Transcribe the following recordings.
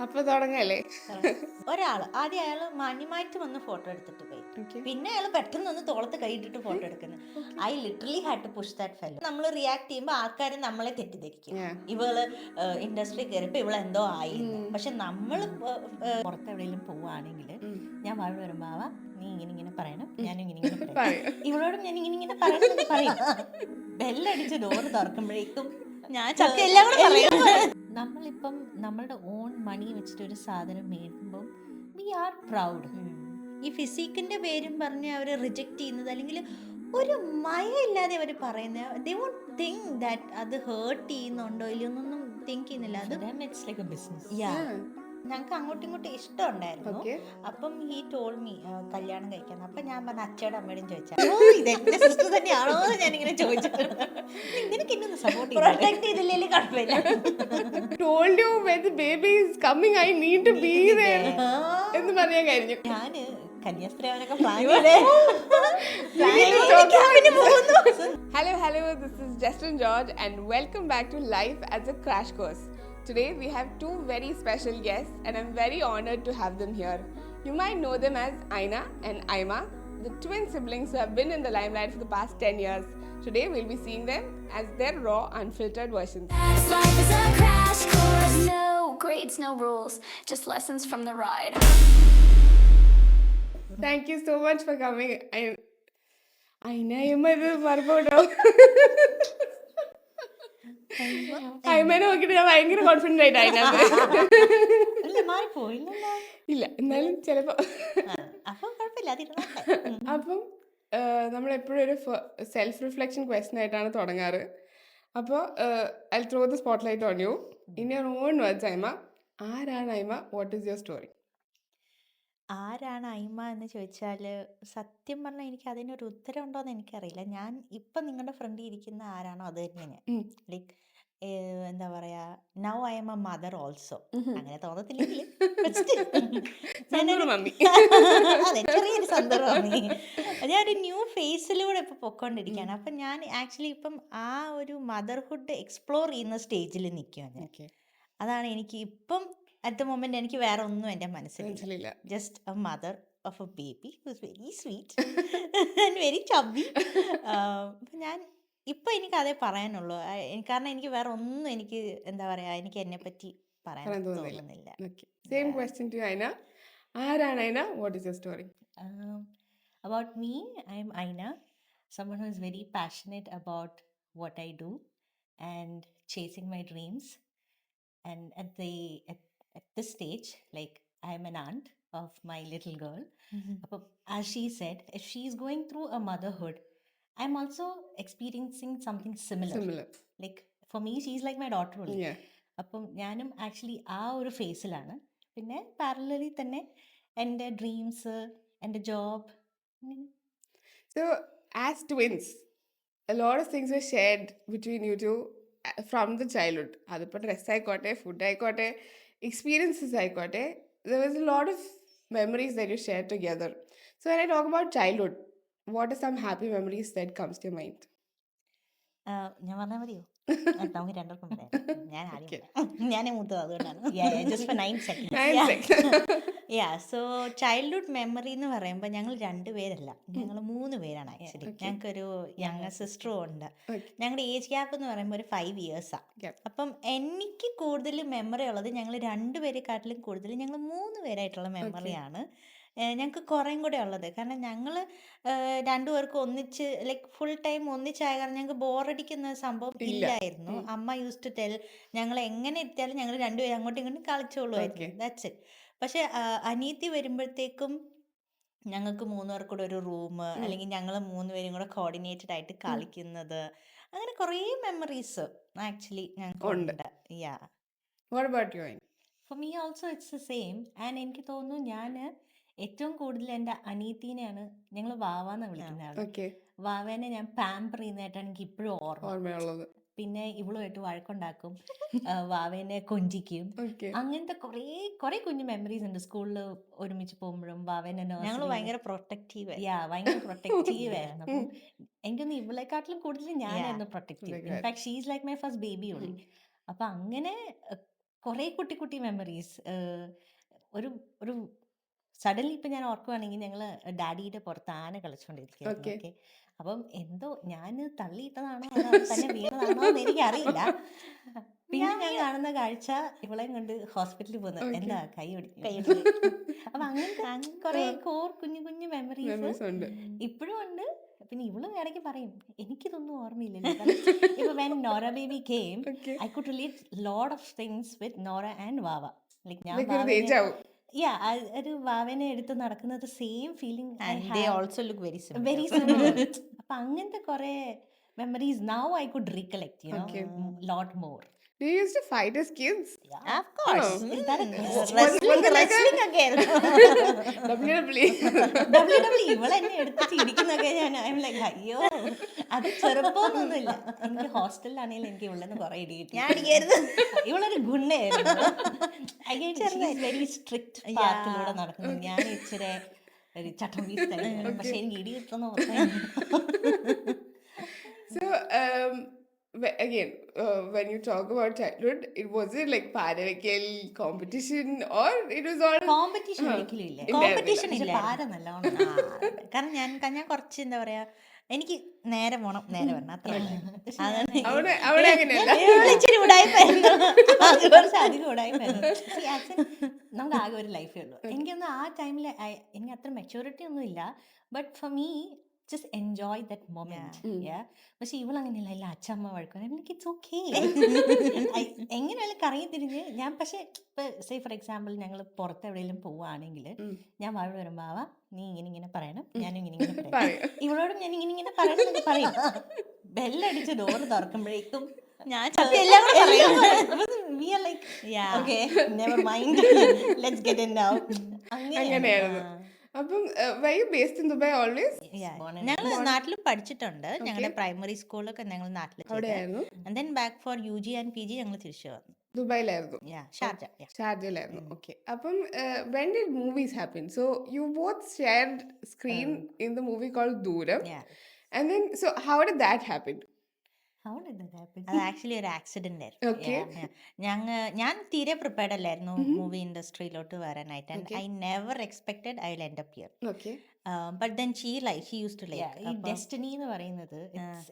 അപ്പൊ തുടങ്ങല്ലേ? ഒരാള് ആദ്യം അയാൾ മാന്യമായിട്ട് വന്ന് ഫോട്ടോ എടുത്തിട്ട് പോയി. Okay. പിന്നെ അയാൾ പെട്ടെന്ന് ഒന്ന് തോളത്ത് കൈയിട്ടിട്ട് ഫോട്ടോ എടുക്കുന്നത്. I literally had to push that fellow. നമ്മൾ റിയാക്ട് ചെയ്യുമ്പോൾ ആൾക്കാർ നമ്മളെ തെറ്റിദ്ധരിക്കും. Yeah. ഇവള് ഇൻഡസ്ട്രി കയറിയപ്പോൾ ഇവള് എന്തോ ആയി എന്ന്. പക്ഷെ നമ്മൾ പുറത്ത് എവിടെയെങ്കിലും പോവുകയാണെങ്കിൽ ഞാൻ വാഴ വരുമ്പോ ആവാ നീ ഇങ്ങനെ പറയണം, ഞാനും ഇങ്ങനെ പറയണം, പറയും. ഇവളോടും ഞാൻ ഇങ്ങനെ പറയണം പറയും. ബെല്ലടിച്ച് ഡോറ് തുറക്കുമ്പോഴേക്കും ഞാൻ സത്യം എല്ലാം കൂടെ പറയും. നമ്മളിപ്പം നമ്മളുടെ ഓൺ മണി വെച്ചിട്ട് ഒരു സാധനം മേടിക്കുമ്പോൾ വി ആർ പ്രൗഡ്. ഈ ഫിസിക്കിന്റെ പേരും പറഞ്ഞ് അവർ റിജക്റ്റ് ചെയ്യുന്നത് അല്ലെങ്കിൽ ഒരു മയമില്ലാതെ അവർ പറയുന്നത്, ദേ വോണ്ട് തിങ്ക് ദാറ്റ് അത് ഹേർട്ട് ചെയ്യുന്നുണ്ടോ ഇല്ലയോ എന്നൊന്നും തിങ്ക് ചെയ്യുന്നില്ല. അത് ഇറ്റ്സ് ലൈക്ക് എ ബിസിനസ്. യാ, ഞങ്ങൾക്ക് അങ്ങോട്ടും ഇങ്ങോട്ടും ഇഷ്ടമുണ്ടായിരുന്നു. Okay. അപ്പം ഈ ടോൾ മീ കല്യാണം കഴിക്കാൻ. അപ്പം ഞാൻ പറഞ്ഞ അച്ഛയുടെ അമ്മയോടും ചോദിച്ചാൽ ഇതെന്റെ സിസ്റ്റർ തന്നെയാണോ എന്ന് ഞാനിങ്ങനെ ചോദിച്ചിട്ടുണ്ട്. നിനക്ക് ഇന്നൊന്ന് സപ്പോർട്ട് പ്രൊട്ടക്ട് ചെയ്തില്ലേ കുഴപ്പമില്ല. Told you when the baby is coming, I need to be there. എന്ന് പറയാൻ കഴിഞ്ഞു. ഞാന് കന്യാസ്ത്രീവനൊക്കെ plan Hello, this is Justin George and welcome back to Life as a Crash Course. Today we have two very special guests and I'm very honored to have them here. You might know them as Aina and Aima, the twin siblings who have been in the limelight for the past 10 years. Today we'll be seeing them as their raw, unfiltered versions. Life is a crash course. No grades, no rules, just lessons from the ride. Thank you so much for coming. Aina, ഇത് മറപ്പോട്ടോ. അയ്മേനെ നോക്കിയിട്ട് ഞാൻ ഭയങ്കര confident ആയിട്ട് അതിനകത്ത്. മാറിപ്പോയില്ലല്ലോ. ഇല്ല, എന്നാലും ചിലപ്പോ. അപ്പം കുഴപ്പമില്ല, അപ്പം നമ്മളെപ്പോഴും ഒരു സെൽഫ് റിഫ്ലക്ഷൻ ക്വസ്റ്റൻ ആയിട്ടാണ് തുടങ്ങാറ്. അപ്പോൾ I throw the spotlight on you in your own words. Aima, ആരാണ് Aima? What is your story? ആരാണ് അയ്മ എന്ന് ചോദിച്ചാൽ സത്യം പറഞ്ഞാൽ എനിക്ക് അതിനൊരു ഉത്തരം ഉണ്ടോയെന്ന് എനിക്കറിയില്ല. ഞാൻ ഇപ്പം നിങ്ങളുടെ ഫ്രണ്ടിൽ ഇരിക്കുന്ന ആരാണോ അത് തന്നെയാണ് ഞാൻ. ലൈക്ക് എന്താ പറയാ, now I M A mother also. അങ്ങനെ തോന്നത്തില്ലെങ്കിൽ അതെ, ചെറിയൊരു സന്ദർഭം. ഞാനൊരു ന്യൂ ഫേസിലൂടെ ഇപ്പൊ പൊക്കോണ്ടിരിക്കുകയാണ്. അപ്പം ഞാൻ ആക്ച്വലി ഇപ്പം ആ ഒരു മദർഹുഡ് എക്സ്പ്ലോർ ചെയ്യുന്ന സ്റ്റേജിൽ നിൽക്കുകയാണ്. അതാണ് എനിക്ക് ഇപ്പം അറ്റ് ദ മൊമെന്റ്. എനിക്ക് വേറെ ഒന്നും എൻ്റെ മനസ്സിലില്ല. Just a mother of a baby whose very sweet and very chubby. ഞാൻ ഇപ്പം എനിക്ക് അതേ പറയാനുള്ളൂ. കാരണം എനിക്ക് വേറെ ഒന്നും എനിക്ക് എന്താ പറയാ, എനിക്ക് എന്നെ പറ്റി പറയാൻ തോന്നുന്നില്ല. Same question to Aina. ആരാണ് Aina? What is your story? About me, I am Aina, someone who is very passionate about what I do and chasing my dreams. And at this stage, like, I am an aunt of my little girl. As she said, if she is going through a motherhood, I'm also experiencing something similar. Like, for me, she's like my daughter only. അപ്പം ഞാനും actually ആ ഒരു ഫേസിലാണ്. പിന്നെ parallelly തന്നെ എൻ്റെ dreams, എൻ്റെ job. So, as twins, a lot of things were shared between you two from the childhood. അതിപ്പോൾ dress ആയിക്കോട്ടെ, ഫുഡ് ആയിക്കോട്ടെ, എക്സ്പീരിയൻസസ് ആയിക്കോട്ടെ, there was a lot of memories that you shared together. So when I talk about childhood, what are some happy memories that comes to your mind? ഞാൻ പറഞ്ഞാൽ മതിയോ? നമുക്ക് രണ്ടുപേർക്കും പറയാം. ഞാൻ ആദ്യം ഞാൻ മൂത്തത്, അതുകൊണ്ടാണ്. Just for 9 seconds. So childhood memory എന്ന് പറയുമ്പോൾ ഞങ്ങൾ 2 പേരല്ല, ഞങ്ങൾ 3 പേരാണ് ആക്ച്വലി. ഞങ്ങൾക്കൊരു യങ്ങർ സിസ്റ്ററും ഉണ്ട്. ഞങ്ങളുടെ ഏജ് ഗ്യാപ്പ് എന്ന് പറയുമ്പോൾ ഒരു 5 yearsആണ്. അപ്പം എനിക്ക് കൂടുതൽ മെമ്മറി ഉള്ളത് ഞങ്ങൾ 2 പേരെക്കാട്ടിലും കൂടുതൽ ഞങ്ങൾ 3 പേരായിട്ടുള്ള മെമ്മറിയാണ് ഞങ്ങൾക്ക് കുറേയും കൂടെ ഉള്ളത്. കാരണം ഞങ്ങൾ 2 പേർക്കും ഒന്നിച്ച് ലൈക്ക് ഫുൾ ടൈം ഒന്നിച്ചായ കാരണം ഞങ്ങൾക്ക് ബോറടിക്കുന്ന സംഭവം ഇല്ലായിരുന്നു. അമ്മ യൂസ് ടു ടെൽ, ഞങ്ങൾ എങ്ങനെ എത്തിയാലും ഞങ്ങൾ 2 പേരും അങ്ങോട്ടും ഇങ്ങോട്ടും കളിച്ചോളുമായിരുന്നു. That's it. പക്ഷെ അനിയത്തി വരുമ്പോഴത്തേക്കും ഞങ്ങൾക്ക് 3 പേർക്കും കൂടെ ഒരു റൂം, അല്ലെങ്കിൽ ഞങ്ങൾ 3 പേരും കൂടെ കോർഡിനേറ്റഡ് ആയിട്ട് കളിക്കുന്നത്, അങ്ങനെ കുറേ മെമ്മറീസ് ആക്ച്വലി ഞങ്ങൾക്ക് ഉണ്ട്. What about you? For me also it's the same. And എനിക്ക് തോന്നുന്നു ഞാൻ ഏറ്റവും കൂടുതൽ എൻ്റെ അനിയത്തീനെയാണ് ഞങ്ങൾ വാവാന്ന് വിളിക്കുന്നത്. വാവേനെ ഞാൻ പാമ്പർ ചെയ്യുന്നതായിട്ടാണ് എനിക്ക് ഇപ്പോഴും ഓർമ്മയുള്ളത്. പിന്നെ ഇവളുമായിട്ട് വഴക്കുണ്ടാക്കും, വാവേനെ കൊഞ്ചിക്കും, അങ്ങനത്തെ കുറേ കുഞ്ഞു മെമ്മറീസ് ഉണ്ട്. സ്കൂളിൽ ഒരുമിച്ച് പോകുമ്പോഴും വാവേനെ ഞങ്ങൾ ഭയങ്കര പ്രൊട്ടക്റ്റീവ് ആയിരുന്നു. അപ്പം എനിക്കൊന്ന് ഇവളെക്കാട്ടിലും കൂടുതൽ ഞാനായിരുന്നു protective. In fact she is like my first baby only. അപ്പം അങ്ങനെ കുറേ കുട്ടി കുട്ടി മെമ്മറീസ്. ഒരു ഒരു സഡൻലി ഇപ്പം ഞാൻ ഓർക്കുവാണെങ്കിൽ ഞങ്ങൾ ഡാഡിയുടെ പുറത്ത് ആന കളിച്ചുകൊണ്ടിരിക്കുകയായിരുന്നു. Okay. ഓക്കെ, അപ്പം എന്തോ ഞാൻ തള്ളിയിട്ടതാണോ അതോ അത് തന്നെ വീണതാണോ എന്ന് എനിക്കറിയില്ല. പിന്നെ ഞാൻ കാണുന്ന കാഴ്ച ഇവളെയും കൊണ്ട് ഹോസ്പിറ്റലിൽ പോകുന്നത്, Okay. എന്താ കൈ കൈ ഒടിഞ്ഞു. അപ്പൊ അങ്ങനത്തെ കുറെ കോർ കുഞ്ഞു കുഞ്ഞു മെമ്മറീസ് Memories ഉണ്ട്. ഇപ്പോഴും ഉണ്ട്. പിന്നെ ഇവളും ഇടയ്ക്ക് പറയും എനിക്കിതൊന്നും ഓർമ്മയില്ലല്ലോ. ഇപ്പൊ when Nora baby came Okay. I could relate lot of things with Nora and Vava. Like ഞാൻ Like ഒരു വാവനെ age ആവും. ഒരു വാവനെ എടുത്ത് നടക്കുന്നത് same feeling And they also look very similar. Very similar. അപ്പൊ അങ്ങനത്തെ കുറെ memories now I could recollect Okay. Lot more. Do you used to fight as kids? Of course. Oh. Is that a question? Was it like a Wrestling ഒക്കെ ആയിരുന്നു. WWE? WWE ഇവളെന്നെ എടുത്തിട്ട് ഇടിക്കുന്നൊക്കെ ഞാൻ I M like അയ്യോ അത് ചെറുപ്പമൊന്നുമില്ല. എനിക്ക് ഹോസ്റ്റലിലാണെങ്കിലും എനിക്ക് ഇവളെന്ന് കുറെ ഇടി കിട്ടി. ഞാൻ അടിക്കായിരുന്നു. ഇവളൊരു ഗുണ്ണയായിരുന്നു. വെരി സ്ട്രിക്റ്റ് പാത്തിലൂടെ നടക്കുന്നു. ഞാൻ ഇച്ചിരി ഒരു ചട്ടം പീസ്, പക്ഷെ എനിക്ക് ഇടി കിട്ടുന്ന So, again, when you talk about childhood, it wasn't like പാരവയ്ക്കൽ competition or it was all competition ഒരിക്കലും ഇല്ല. കോമ്പറ്റീഷൻ പക്ഷെ ഇല്ല. പാര നല്ലോണം. കാരണം ഞാൻ കുറച്ച് എന്താ പറയാ, എനിക്ക് നേരെ പോണം നേരെ വരണം അത്ര അവിടെ അങ്ങനെയല്ല. ഇച്ചിരി ഉടായിപ്പായിരുന്നു. കുറച്ച് അധികം ഉടായിപ്പായിരുന്നു. നമുക്ക് ആകെ ഒരു ലൈഫേ ഉള്ളൂ. എനിക്കൊന്നും ആ ടൈമിൽ എനിക്ക് അത്ര മെച്ചൂരിറ്റി ഒന്നും ഇല്ല. But for me just enjoy that moment. Yeah. പക്ഷെ ഇവളങ്ങനെയല്ല, ഇല്ല അച്ഛമ്മ വഴക്കും എനിക്ക് ഇറ്റ്സ് ഓക്കെ. എങ്ങനെയാലും കറങ്ങി തിരിഞ്ഞ് ഞാൻ, പക്ഷെ ഇപ്പൊ സേ ഫോർ എക്സാമ്പിൾ ഞങ്ങൾ പുറത്ത് എവിടെയെങ്കിലും പോവുകയാണെങ്കിൽ ഞാൻ വാഴ വരുമ്പോ ആവാ നീ ഇങ്ങനെ പറയണം, ഞാനും ഇങ്ങനെ പറയണം, ഇവളോടും ഞാൻ ഇങ്ങനെ പറയണം എന്നൊക്കെ പറയും. ബെല്ലടിച്ച് ഡോറ് തുറക്കുമ്പോഴേക്കും ഞാൻ എല്ലാം കൂടെ പറയും. we are like Yeah. okay never mind let's get in now. അങ്ങനെയായിരുന്നു. അപ്പം were you based in Dubai always? ഞങ്ങൾ നാട്ടിലും പഠിച്ചിട്ടുണ്ട്. ഞങ്ങളുടെ പ്രൈമറി സ്കൂളൊക്കെ ഞങ്ങൾ നാട്ടിൽ അവിടെയായിരുന്നു. And then back for UG and PG ഞങ്ങൾ തിരിച്ചു വന്നു. ദുബായിലായിരുന്നു. ഷാർജ. ഷാർജയിലായിരുന്നു. ഓക്കെ. അപ്പം when did movies happen? So you both shared screen in the movie called Dooram. And then so how did that happen? How did that happen? അത് actually ഒരു accident ആയിരുന്നു. Okay. ഞാൻ തീരെ പ്രിപ്പയർഡ് അല്ലായിരുന്നു മൂവി ഇൻഡസ്ട്രിയിലോട്ട് വരാനായിട്ട്. And I never expected I will end up here. Okay. But then she use to ഈ like destiny എന്ന് പറയുന്നത്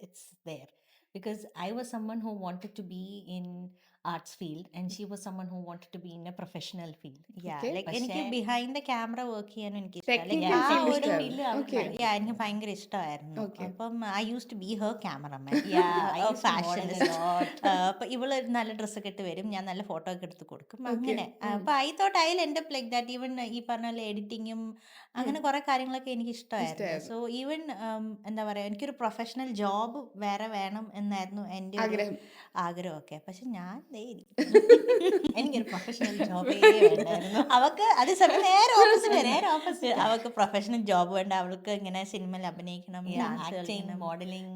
it's there because I was someone who wanted to be in arts field and she was someone who wanted to be in a professional field. Okay. Like എനിക്ക് behind the camera work ചെയ്യാനും എനിക്ക് Technical ഇഷ്ടമല്ല. field ഒരു ഇഷ്ടമാണ്. field അവൾക്ക് Okay. ഭയങ്കര എനിക്ക് ഭയങ്കര ഇഷ്ടമായിരുന്നു. Okay. അപ്പം I use to be her cameraman. I used to model a lot. അപ്പൊ ഇവള് നല്ല ഡ്രസ്സൊക്കെ ഇട്ട് വരും, ഞാൻ നല്ല ഫോട്ടോ ഒക്കെ എടുത്ത് കൊടുക്കും. അങ്ങനെ അപ്പൊ I thought I will end up like that. Even ഈ പറഞ്ഞ പോലെ എഡിറ്റിങ്ങും അങ്ങനെ കുറെ കാര്യങ്ങളൊക്കെ എനിക്ക് ഇഷ്ടമായിരുന്നു. സോ ഈവൻ എന്താ പറയാ, എനിക്കൊരു പ്രൊഫഷണൽ ജോബ് വേറെ വേണം എന്നായിരുന്നു എൻ്റെ ഒരു ആഗ്രഹമൊക്കെ. പക്ഷെ ഞാൻ എനിക്കൊരു പ്രൊഫഷണൽ ജോബേ വേണ്ടായിരുന്നു. അവക്ക് അത് സമയം നേരെ ഓപ്പോസിറ്റ്. അവൾക്ക് പ്രൊഫഷണൽ ജോബ് വേണ്ട, അവൾക്ക് ഇങ്ങനെ സിനിമയിൽ അഭിനയിക്കണം, മോഡലിംഗ്,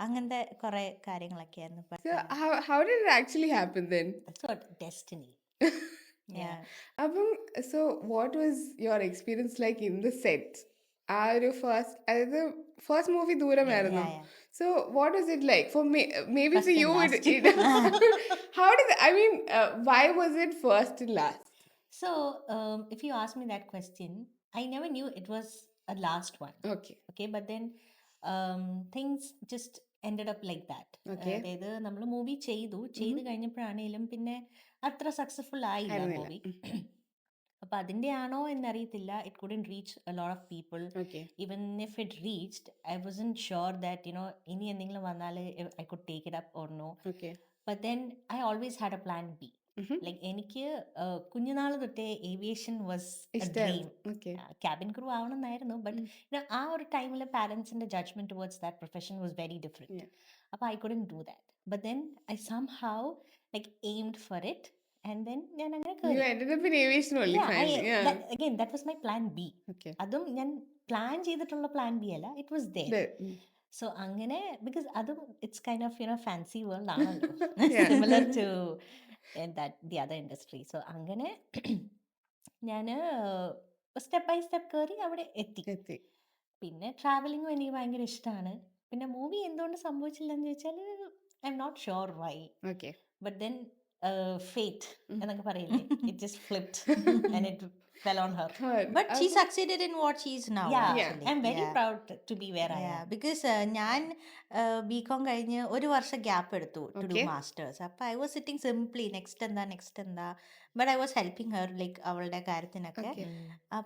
അങ്ങനത്തെ കുറെ കാര്യങ്ങളൊക്കെ ആയിരുന്നു. So how did it actually happen then? that's what destiny. അപ്പം so what was your experience like in the set? ആ ഒരു ഫസ്റ്റ് മൂവി ദൂരമായിരുന്നു. So what was it like for me? Maybe for you how did I mean why was it first and last? So if you ask me that question, I never knew it was a last one. Okay, but then things just ended up like that. Okay. അതായത് നമ്മൾ movie ചെയ്തു കഴിഞ്ഞപ്പോഴാണേലും പിന്നെ അത്ര successful ആയില്ല movie. അപ്പൊ അതിന്റെ ആണോ എന്നറിയത്തില്ല. It couldn't reach a lot of people. Even if it reached I wasn't sure that ഇനി എന്തെങ്കിലും വന്നാൽ I could take it up or no. But then I always had a plan B. Like എനിക്ക് കുഞ്ഞുനാൾ തൊട്ടേ aviation was a dream. Cabin crew ആവണമെന്നായിരുന്നു. ബട്ട് ആ ഒരു ടൈമിൽ പാരന്റ്സിന്റെ judgment towards that profession was very different. അപ്പൊ I couldn't do that. But then I somehow like aimed for it. And then ഞാൻ അങ്ങനെ You ended up in aviation only. again that was my plan B. അതും ഞാൻ plan ചെയ്തിട്ടുള്ള plan B അല്ല, it was there. So അങ്ങനെ because അതും it's kind of fancy world ആണല്ലോ, similar to that the other industry. So അങ്ങനെ ഞാൻ step by step കയറി അവിടെ എത്തി. പിന്നെ ട്രാവലിംഗും എനിക്ക് ഭയങ്കര ഇഷ്ടമാണ്. പിന്നെ മൂവി എന്തുകൊണ്ട് സംഭവിച്ചില്ലെന്ന് ചോദിച്ചാൽ I'm not sure why. But then fate എന്നൊക്കെ പറയില്ലേ, it just flipped and it fell on her. Her. But she succeeded in what she is now. Yeah, Actually. I'm very proud to be where I Yeah, am. because ഞാൻ BCom കഴിഞ്ഞ് ഒരു വർഷം gap എടുത്തു to do Okay. Masters. അപ്പോൾ I was sitting simply next എന്താ, but I was helping her like അവളുടെ കാര്യത്തിനൊക്കെ. Okay.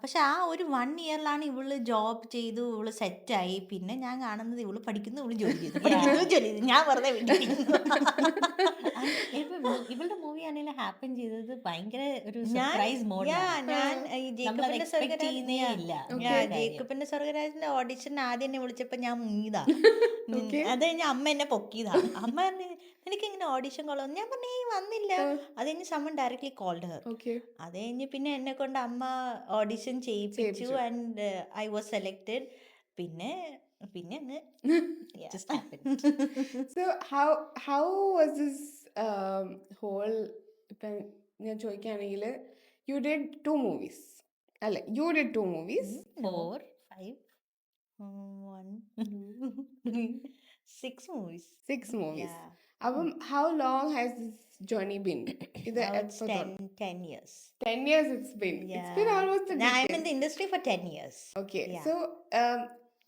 പക്ഷെ ആ ഒരു 1 ഇയറിലാണ് ഇവള് ജോബ് ചെയ്തു, ഇവള് സെറ്റായി. പിന്നെ ഞാൻ കാണുന്നത് ഇവള് പഠിക്കുന്നു, ഇവള് ജോലി ചെയ്തു, പഠിക്കുന്നു, ജോലി ചെയ്തു, ഞാൻ വെറുതെ വീട്ടിലിരിക്കുന്നു. ഇവളുടെ മൂവി ആണെങ്കിൽ ഹാപ്പൻ ചെയ്തത് ഭയങ്കര ഒരു ഞാൻ സർപ്രൈസ് ഞാൻ ഈ ജേക്കബിന്റെ expect ചെയ്യുന്നേ സ്വർഗ്ഗരാജ് ഇല്ല. ജേക്കബിന്റെ സ്വർഗ്ഗരാജിന്റെ ഓഡിഷൻ ആദ്യം എന്നെ വിളിച്ചപ്പോ ഞാൻ മുങ്ങിയതാ. Okay. അത് കഴിഞ്ഞ് അമ്മ എന്നെ പൊക്കിയതാ. അമ്മ പറഞ്ഞു എനിക്ക് ഇങ്ങനെ ഓഡിഷൻ കോളോ, ഞാൻ പറഞ്ഞു വന്നില്ല. അത് കഴിഞ്ഞ് സമ്മൺ ഡയറക്ട്ലി കോൾഡ് ഹെർ. Okay. അത് കഴിഞ്ഞ് പിന്നെ എന്നെ കൊണ്ട് അമ്മ ഓഡിഷൻ ചെയ്യിപ്പിച്ചു ആൻഡ് ഐ വാസ് സെലക്റ്റഡ്. പിന്നെ അങ്ങ് Just happened. So how was this whole ഇപ്പം ഞാൻ ചോദിക്കുകയാണെങ്കിൽ you did 2 movies അല്ലെ, you did 2 movies. 4, 5. 1, 2, 3, 6 movies. 6 movies. Yeah. അപ്പം how long has this journey been? ഇത് Now it's 10 years. 10 years it's been. It's been almost a Now I'm decade. in the industry for 10 years. Okay. Yeah. So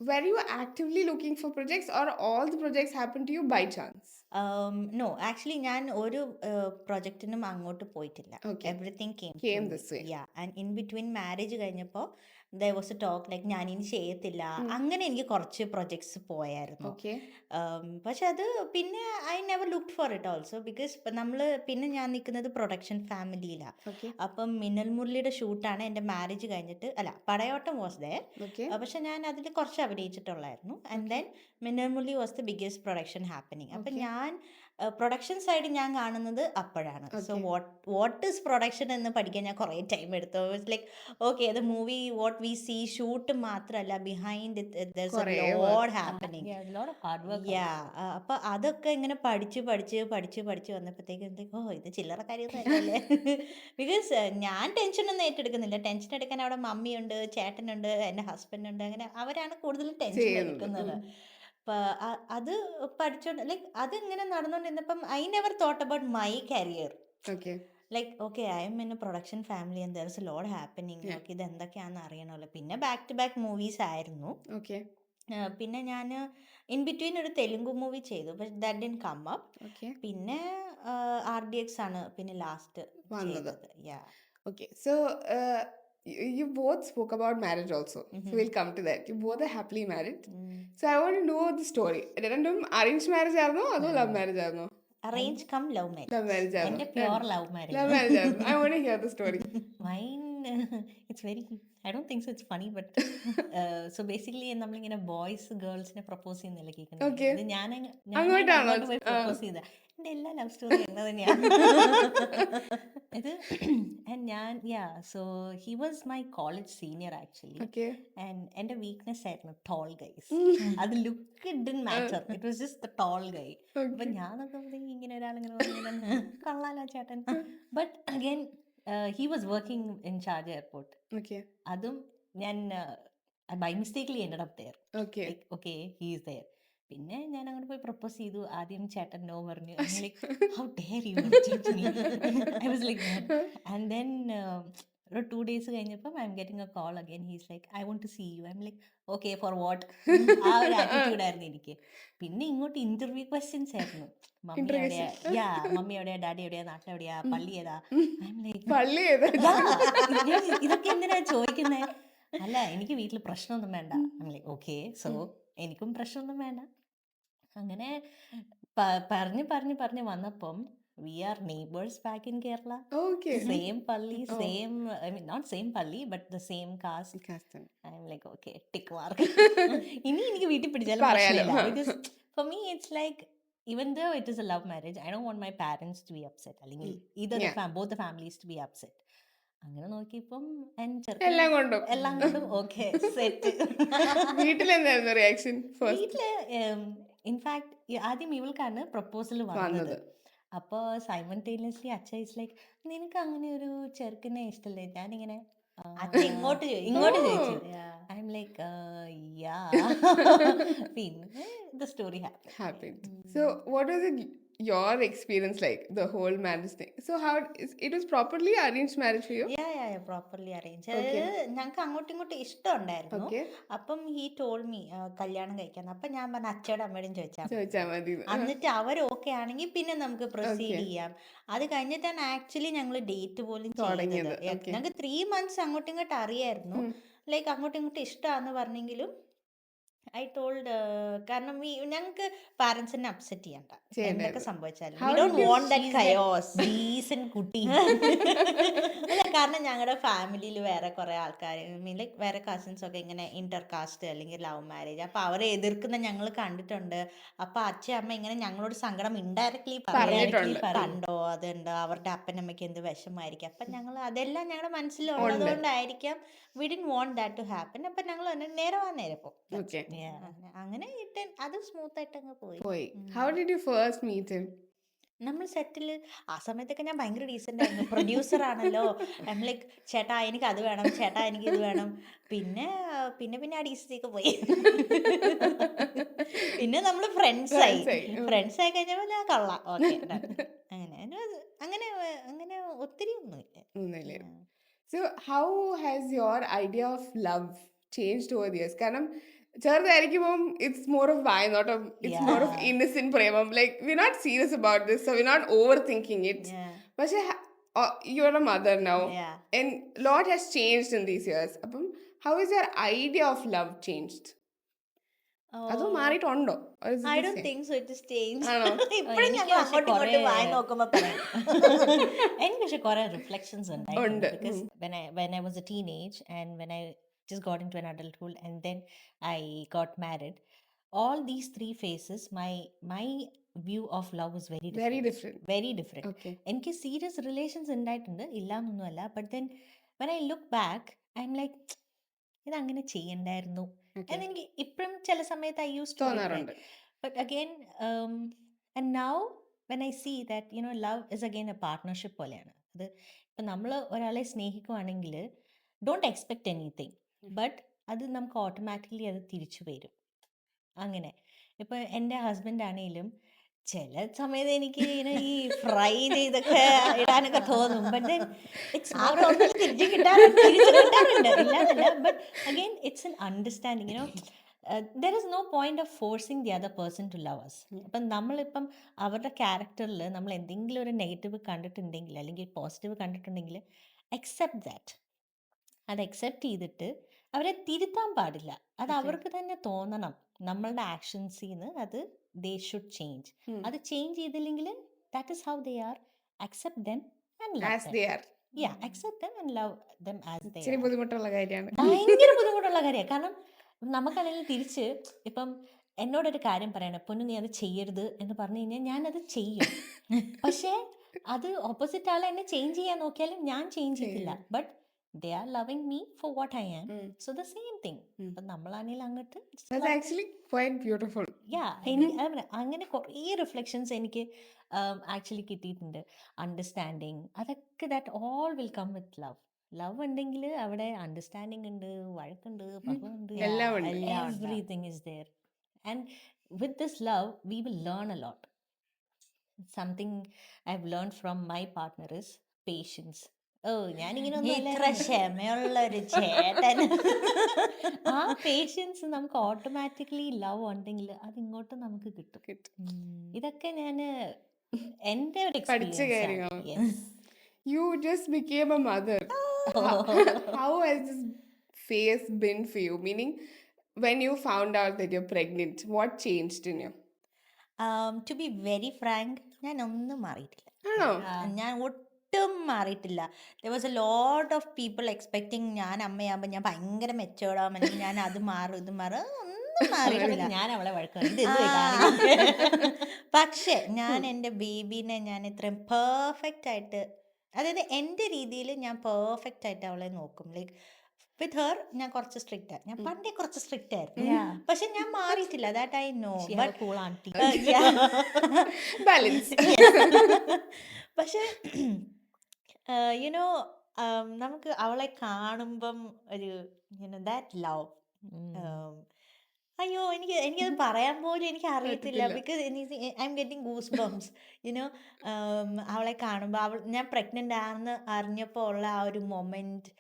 were you actively looking for projects or all the projects happened to you by chance? No, actually ഞാൻ ഒരു പ്രൊജക്റ്റിനും അങ്ങോട്ട് പോയിട്ടില്ല. Okay. Everything came Came to this me. way. Yeah, and in between marriage കഴിഞ്ഞപ്പോൾ there was a talk like ഞാൻ ഇനി ചെയ്യത്തില്ല. അങ്ങനെ എനിക്ക് കുറച്ച് പ്രൊജക്ട്സ് പോയായിരുന്നു. Okay. പക്ഷെ അത് പിന്നെ I never looked for it also because പിന്നെ ഞാൻ നിൽക്കുന്നത് പ്രൊഡക്ഷൻ ഫാമിലിയിലാണ്. Okay. അപ്പം മിന്നൽ മുരളിയുടെ ഷൂട്ടാണ് എൻ്റെ മാരേജ് കഴിഞ്ഞിട്ട്, അല്ല പടയോട്ടം വാസ് ദയർ. Okay. പക്ഷെ ഞാൻ അതിൽ കുറച്ച് അഭിനയിച്ചിട്ടുള്ളായിരുന്നു. And then Minnal Murali was the biggest production happening. അപ്പം ഞാൻ പ്രൊഡക്ഷൻ സൈഡ് ഞാൻ കാണുന്നത് അപ്പോഴാണ്. സോ വാട്ട് ഈസ് പ്രൊഡക്ഷൻ എന്ന് പഠിക്കാൻ ഞാൻ കുറേ ടൈം എടുത്തു. It's like okay the movie what we see shoot മാത്രമല്ല ബിഹൈൻഡ് കുറേ load happening. Yeah, a lot of hard work. അപ്പൊ അതൊക്കെ ഇങ്ങനെ പഠിച്ച് വന്നപ്പോഴത്തേക്ക് ഇത് ചില്ലറ കാര്യമൊന്നുമല്ലേ. ബിക്കോസ് ഞാൻ ടെൻഷനൊന്നും ഏറ്റെടുക്കുന്നില്ല. ടെൻഷൻ എടുക്കാൻ അവിടെ മമ്മിയുണ്ട്, ചേട്ടനുണ്ട്, എൻ്റെ ഹസ്ബൻഡുണ്ട്. അങ്ങനെ അവരാണ് കൂടുതൽ ടെൻഷൻ എടുക്കുന്നത്. അത് പഠിച്ചോണ്ട് ലൈക്ക് അതിങ്ങനെ നടന്നുകൊണ്ടിരുന്നപ്പം I never thought about my career. Okay. Like okay I am in a production family and there is a load happening. Okay ഇത് എന്തൊക്കെയാണെന്ന് അറിയണമല്ലോ. പിന്നെ ബാക്ക് ടു ബാക്ക് മൂവീസ് ആയിരുന്നു. Okay. പിന്നെ ഞാൻ ഇൻ ബിറ്റ്വീൻ ഒരു തെലുങ്ക് മൂവി ചെയ്തു, പക്ഷെ that didn't come up. Okay. പിന്നെ RDX ആണ് പിന്നെ ലാസ്റ്റ് വന്നത്. ചെയ്തത്. Yeah. Okay. So you both spoke about marriage also. So we'll come to that. You both are happily married. So I want to know the story. രണ്ടും arranged marriage ആയിരുന്നോ അതോ love marriage ആയിരുന്നോ? Arrange come love marriage. Love marriage ആയിരുന്നു. എന്റെ pure love marriage. Love marriage ആയിരുന്നു. I want to hear the story. Mine, it's very, I don't think so it's funny, but so basically നമ്മളിങ്ങനെ boys ഗേൾസിനെ propose ചെയ്യുന്നില്ല കേൾക്കുന്നത്. Okay. ഇത് ഞാൻ അങ്ങോട്ടാണോ? അങ്ങോട്ട് പോയി പ്രപ്പോസ് ചെയ്ത എൻ്റെ എല്ലാ ലവ് സ്റ്റോറി എന്നത് തന്നെയാണ് ഇത്. ആൻഡ് ഞാൻ so he was my college senior actually. Okay. And എൻ്റെ വീക്ക്നെസ് ആയിരുന്നു ടോൾ ഗൈസ്. അത് look didn't matter, it was just the tall guy. അപ്പൊ ഞാൻ നോക്കുമ്പോഴത്തേക്ക് ഇങ്ങനെ ഒരാളിങ്ങനെ കള്ളാലോ ചേട്ടൻ. But again he was working in Sharjah airport. Okay. അതും ഞാൻ by mistakenly ended up there. Okay. Like, okay, he is there. പിന്നെ ഞാൻ അങ്ങോട്ട് പോയി പ്രപ്പോസ് ചെയ്തു. ആദ്യം ചേട്ടൻ നോ പറഞ്ഞു. Like how dare you reject me. I was like that. And then ഒരു 2 days കഴിഞ്ഞപ്പം I M getting a call again. He's like I want to see you. I M like okay for what. ആ ഒരു attitude ആയിരുന്നു എനിക്ക്. പിന്നെ ഇങ്ങോട്ട് interview questions ആയിരുന്നു. Mummy എവിടെയാ, മമ്മി എവിടെയാ, ഡാഡി എവിടെയാ, നാട്ടിലെവിടെയാ, പള്ളി ഏതാ. ഐ എം ലൈക്ക് പള്ളി ഏതാ? ഇതൊക്കെ എന്തിനാ ചോദിക്കുന്നേ? അല്ല എനിക്ക് വീട്ടിൽ പ്രശ്നമൊന്നും വേണ്ട. I M like okay so എനിക്കും പ്രശ്നമൊന്നും വേണ്ട. അങ്ങനെ പറഞ്ഞ് വന്നപ്പം we are neighbors back in Kerala. Okay. Same palli, same, I mean not same palli but the same caste. Castan. I'm like okay, tick mark. ഇനി എനിക്ക് വീട്ടിൽ പിടിച്ചാലും പറയാലോ. പ്രശ്നമില്ല. Because for me it's like even though it is a love marriage, I don't want my parents to be upset. അല്ലെങ്കിൽ either both the families to be upset. അങ്ങനെ നോക്കിയപ്പം എല്ലാം കൊണ്ടും ഓക്കെ സെറ്റ്. വീട്ടിലെന്തായിരുന്നു റിയാക്ഷൻ? വീട്ടില് ഇൻഫാക്ട് ആദ്യം ഇവൾക്കാണ് proposal വന്നത്. അപ്പോൾ simultaneously അച്ഛ ഇസ് ലൈക്ക് നിനക്ക് അങ്ങനെ ഒരു ചെറുക്കനെ ഇഷ്ടമല്ലേ? ഞാനിങ്ങനെ ഇങ്ങോട്ട് ചോദിച്ചു. ഐ എം ലൈക്ക് യാ. പിന്നെ the story happened. So what was it your experience, like the whole marriage thing. So how it was properly arranged marriage for you? Properly arrange. Okay. ഞങ്ങൾക്ക് അങ്ങോട്ടും ഇങ്ങോട്ടും ഇഷ്ടമുണ്ടായിരുന്നു. Okay. അപ്പം ഹീ ടോൾ മീ കല്യാണം കഴിക്കാൻ. അപ്പം ഞാൻ പറഞ്ഞ അച്ഛയുടെ അമ്മയോടും ചോദിച്ചാൽ ചോദിച്ചാൽ മതി. എന്നിട്ട് അവർ ഓക്കെ ആണെങ്കിൽ പിന്നെ നമുക്ക് പ്രൊസീഡ് Okay. ചെയ്യാം. അത് കഴിഞ്ഞിട്ടാണ് ആക്ച്വലി ഞങ്ങൾ ഡേറ്റ് പോലും തുടങ്ങിയത്. ചെയ്തത്. Okay. ഞങ്ങൾക്ക് 3 months അങ്ങോട്ടും ഇങ്ങോട്ടും അറിയായിരുന്നു. ലൈക്ക് അങ്ങോട്ടും ഇങ്ങോട്ടും ഇഷ്ടമാണെന്ന് പറഞ്ഞെങ്കിലും ഐ ടോൾഡ് കാരണം ഞങ്ങൾക്ക് പാരന്റ്സിനെ അപ്സെറ്റ് ചെയ്യണ്ട എന്തൊക്കെ ചെയ്യണ്ടായിരുന്നു. സംഭവിച്ചാലും. How We don't did you want that She's that chaos. decent കുട്ടി. അല്ല കാരണം ഞങ്ങളുടെ ഫാമിലിയിൽ വേറെ കുറെ ആൾക്കാർ മീൻ ലൈക്ക് വേറെ കസിൻസ് ഒക്കെ ഇങ്ങനെ ഇന്റർ കാസ്റ്റ് അല്ലെങ്കിൽ ലവ് മാരേജ് അപ്പൊ അവരെ എതിർക്കുന്ന ഞങ്ങൾ കണ്ടിട്ടുണ്ട്. അപ്പൊ അച്ഛൻ അമ്മ ഇങ്ങനെ ഞങ്ങളോട് സങ്കടം ഇൻഡയറക്ട്ലി പറഞ്ഞിട്ടുണ്ട്. കണ്ടോ അതുണ്ടോ അവരുടെ അപ്പനമ്മയ്ക്ക് എന്ത് വിഷമായിരിക്കും. അപ്പൊ ഞങ്ങൾ അതെല്ലാം ഞങ്ങളുടെ മനസ്സിലുള്ളത് കൊണ്ടായിരിക്കാം we didn't want that to happen. അപ്പൊ ഞങ്ങൾ നേരെ വാ നേരെ പോ. Okay. അങ്ങനെ അത് സ്മൂത്ത് ആയിട്ട് അങ്ങ് പോയി. പോയി. How did you first meet him? നമ്മൾ സെറ്റിൽ ആ സമയത്തൊക്കെ ഞാൻ ഭയങ്കര ഡീസൻ്റ് ആയിരുന്നു. പ്രൊഡ്യൂസർ ആണല്ലോ. ലൈക്ക് ചേട്ടാ എനിക്ക് അത് വേണം, ചേട്ടാ എനിക്ക് ഇത് വേണം. പിന്നെ പിന്നെ ആ ഡീസൻ്റൊക്കെ പോയി. പിന്നെ നമ്മൾ ഫ്രണ്ട്സ് ആയി കഴിഞ്ഞപ്പോൾ ഞാൻ കൊള്ളാം ഓക്കെ അങ്ങനെ അങ്ങനെ അങ്ങനെ ഒത്തിരി ഒന്നുമില്ല. So how has your idea of love changed over the years? കാരണം ചെറുതായിരിക്കുമ്പം it's more of why not of it's more of innocent Premam. Like we're not serious about this, so we're not overthinking it. പക്ഷെ you're a mother now, and lot has changed in these years. അപ്പം how is your idea of love changed? അതോ മാറിയിട്ടുണ്ടോ? Or is it I the don't same? think so. It is changed. ആണോ? ഇപ്പോഴും എനിക്ക് ഞങ്ങൾ പക്ഷെ അങ്ങോട്ടും ഇങ്ങോട്ടും വായി കുറേ- നോക്കുമ്പോ പറയാം. എനിക്ക് പക്ഷെ കുറെ റിഫ്ലക്ഷൻസ് ഉണ്ട്. ഉണ്ടായിട്ടുണ്ട്. Because when I was a teenage and when I just got into an adulthood and then I got married, all these 3 phases, my view of love was very Very different. different. Very different. Okay. എനിക്ക് serious relations ഉണ്ടായിട്ടുണ്ട്, ഇല്ല എന്നൊന്നുമല്ല. But then when I look back I M like ഇതങ്ങനെ ചെയ്യണ്ടായിരുന്നു Okay. എന്നെനിക്ക് ഇപ്പോഴും ചില സമയത്ത് ഐ യൂസ് ടു തോന്നാറുണ്ട്. But again, and now when I see that, love is again a partnership പോലെയാണ്. അത് ഇപ്പം നമ്മൾ ഒരാളെ സ്നേഹിക്കുവാണെങ്കിൽ ഡോണ്ട് എക്സ്പെക്ട് എനിത്തിങ്, ബട്ട് അത് നമുക്ക് ഓട്ടോമാറ്റിക്കലി അത് തിരിച്ചു വരും. അങ്ങനെ ഇപ്പം എൻ്റെ ഹസ്ബൻഡ് ആണെങ്കിലും ചില സമയത്ത് എനിക്ക് ഈ ഫ്രൈ ചെയ്തൊക്കെ ഇടാനൊക്കെ തോന്നും. ബട്ട് ഇറ്റ്സ് തിരിച്ചു കിട്ടാറുണ്ട്, ഇല്ലാന്നല്ല. But again it's an understanding. There is no point of forcing the other person to love us. അപ്പം നമ്മളിപ്പം അവരുടെ ക്യാരക്ടറിൽ നമ്മൾ എന്തെങ്കിലും ഒരു നെഗറ്റീവ് കണ്ടിട്ടുണ്ടെങ്കിൽ അല്ലെങ്കിൽ പോസിറ്റീവ് കണ്ടിട്ടുണ്ടെങ്കിൽ അക്സെപ്റ്റ് ദാറ്റ്. അത് അക്സെപ്റ്റ് ചെയ്തിട്ട് അവരെ തിരുത്താൻ പാടില്ല. അത് അവർക്ക് തന്നെ തോന്നണം നമ്മളുടെ ആക്ഷൻസിൽ നിന്ന് അത് ദേ ഷുഡ് ചേഞ്ച്. അത് ചേഞ്ച് ചെയ്തില്ലെങ്കിൽ that is how they are. Accept them and love As dum. they are. Yeah, accept them and love them as they ഇച്ചിരി ആർ. ബുദ്ധിമുട്ടുള്ള കാര്യമാണ്. ഭയങ്കര ബുദ്ധിമുട്ടുള്ള കാര്യമാണ്. കാരണം നമുക്കാണെങ്കിൽ തിരിച്ച് ഇപ്പം എന്നോടൊരു കാര്യം പറയണം, പൊന്നു നീ അത് ചെയ്യരുത് എന്ന് പറഞ്ഞു കഴിഞ്ഞാൽ ഞാനത് ചെയ്യും. പക്ഷേ അത് ഓപ്പോസിറ്റ് ആൾ എന്നെ ചേഞ്ച് ചെയ്യാൻ നോക്കിയാലും ഞാൻ ചേഞ്ച് ചെയ്തില്ല. But they are loving me for what I am. So the same thing. അപ്പം നമ്മളാണെങ്കിൽ അങ്ങോട്ട് That's actually quite beautiful. യാ അങ്ങനെ കുറേ റിഫ്ലക്ഷൻസ് എനിക്ക് ആക്ച്വലി കിട്ടിയിട്ടുണ്ട്. അണ്ടർസ്റ്റാൻഡിങ് അതൊക്കെ that all will come with love. Love ഉണ്ടെങ്കിൽ അവിടെ അണ്ടർസ്റ്റാൻഡിങ് ഉണ്ട്, വഴക്കുണ്ട്, പകയുണ്ട്, എല്ലാം ഉണ്ട്. Everything is there. And with this love we will learn a lot. Something I have learn from my partner is patience. ഞാനിങ്ങനെ ഇത്ര ക്ഷമയുള്ള ഒരു ചേട്ടൻ. ആ പേഷ്യൻസ് നമുക്ക് ഓട്ടോമാറ്റിക്കലി ലവ് ഉണ്ടെങ്കിൽ അത് ഇങ്ങോട്ട് നമുക്ക് കിട്ടും. ഇതൊക്കെ ഞാൻ എൻ്റെ ഒരു പഠിച്ച കാര്യങ്ങൾ. Experience. You just became a mother. How has this phase been for you? Meaning, when you found out that you're pregnant, what changed in you? To be very frank ഞാൻ ഒന്നും മാറിയിട്ടില്ല. ആണോ? ഞാൻ ഒട്ടും മാറിയിട്ടില്ല. There was a lot of people expecting ഞാൻ അമ്മയാകുമ്പോൾ ഞാൻ ഭയങ്കര മെച്ചോർഡാവും, അല്ലെങ്കിൽ ഞാൻ അത് മാറും ഇത് മാറും. ഒന്നും മാറിയിട്ടില്ല. ഞാൻ അവളെ വഴക്കും. പക്ഷെ ഞാൻ എൻ്റെ ബേബീനെ ഞാൻ ഇത്രയും പെർഫെക്റ്റ് ആയിട്ട്, അതായത് എൻ്റെ രീതിയിൽ ഞാൻ പെർഫെക്റ്റ് ആയിട്ട് അവളെ നോക്കും. ലൈക്ക് വിത്ത് ഹെർ ഞാൻ കുറച്ച് സ്ട്രിക്റ്റ് ഞാൻ പണ്ടേ കുറച്ച് സ്ട്രിക്റ്റ് ആയിരുന്നു. പക്ഷെ ഞാൻ മാറിയിട്ടില്ല. That I know. Cool aunty. Balance. പക്ഷെ യുനോ നമുക്ക് അവളെ കാണുമ്പം ഒരു ദാറ്റ് ലവ് അയ്യോ എനിക്കത് പറയാൻ പോലും എനിക്ക് അറിയത്തില്ല. പറ്റത്തില്ല. Because I M getting goose bumps you know. അവളെ കാണുമ്പോൾ ഞാൻ പ്രഗ്നന്റ് ആണെന്ന് അറിഞ്ഞപ്പോൾ ഉള്ള ആ ഒരു moment.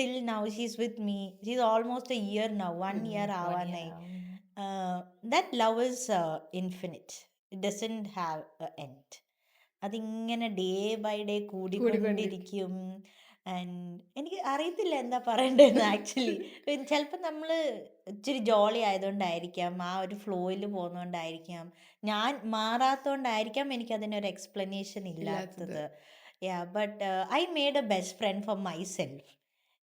Till now she's with me. She's almost a year now. 1 year ആവാനായി. That love is infinite. It doesn't have a end. അതിങ്ങനെ ഡേ ബൈ ഡേ കൂടിക്കൊണ്ടിരിക്കും. ആൻഡ് എനിക്ക് അറിയത്തില്ല എന്താ പറയണ്ടതെന്ന് ആക്ച്വലി. ചിലപ്പോൾ നമ്മൾ ഇച്ചിരി ജോളി ആയതുകൊണ്ടായിരിക്കാം, ആ ഒരു ഫ്ലോയിൽ പോകുന്നതുകൊണ്ടായിരിക്കാം, ഞാൻ മാറാത്തതുകൊണ്ടായിരിക്കാം എനിക്കതിനൊരു എക്സ്പ്ലനേഷൻ ഇല്ലാത്തത്. Yeah, but I made a best friend for myself.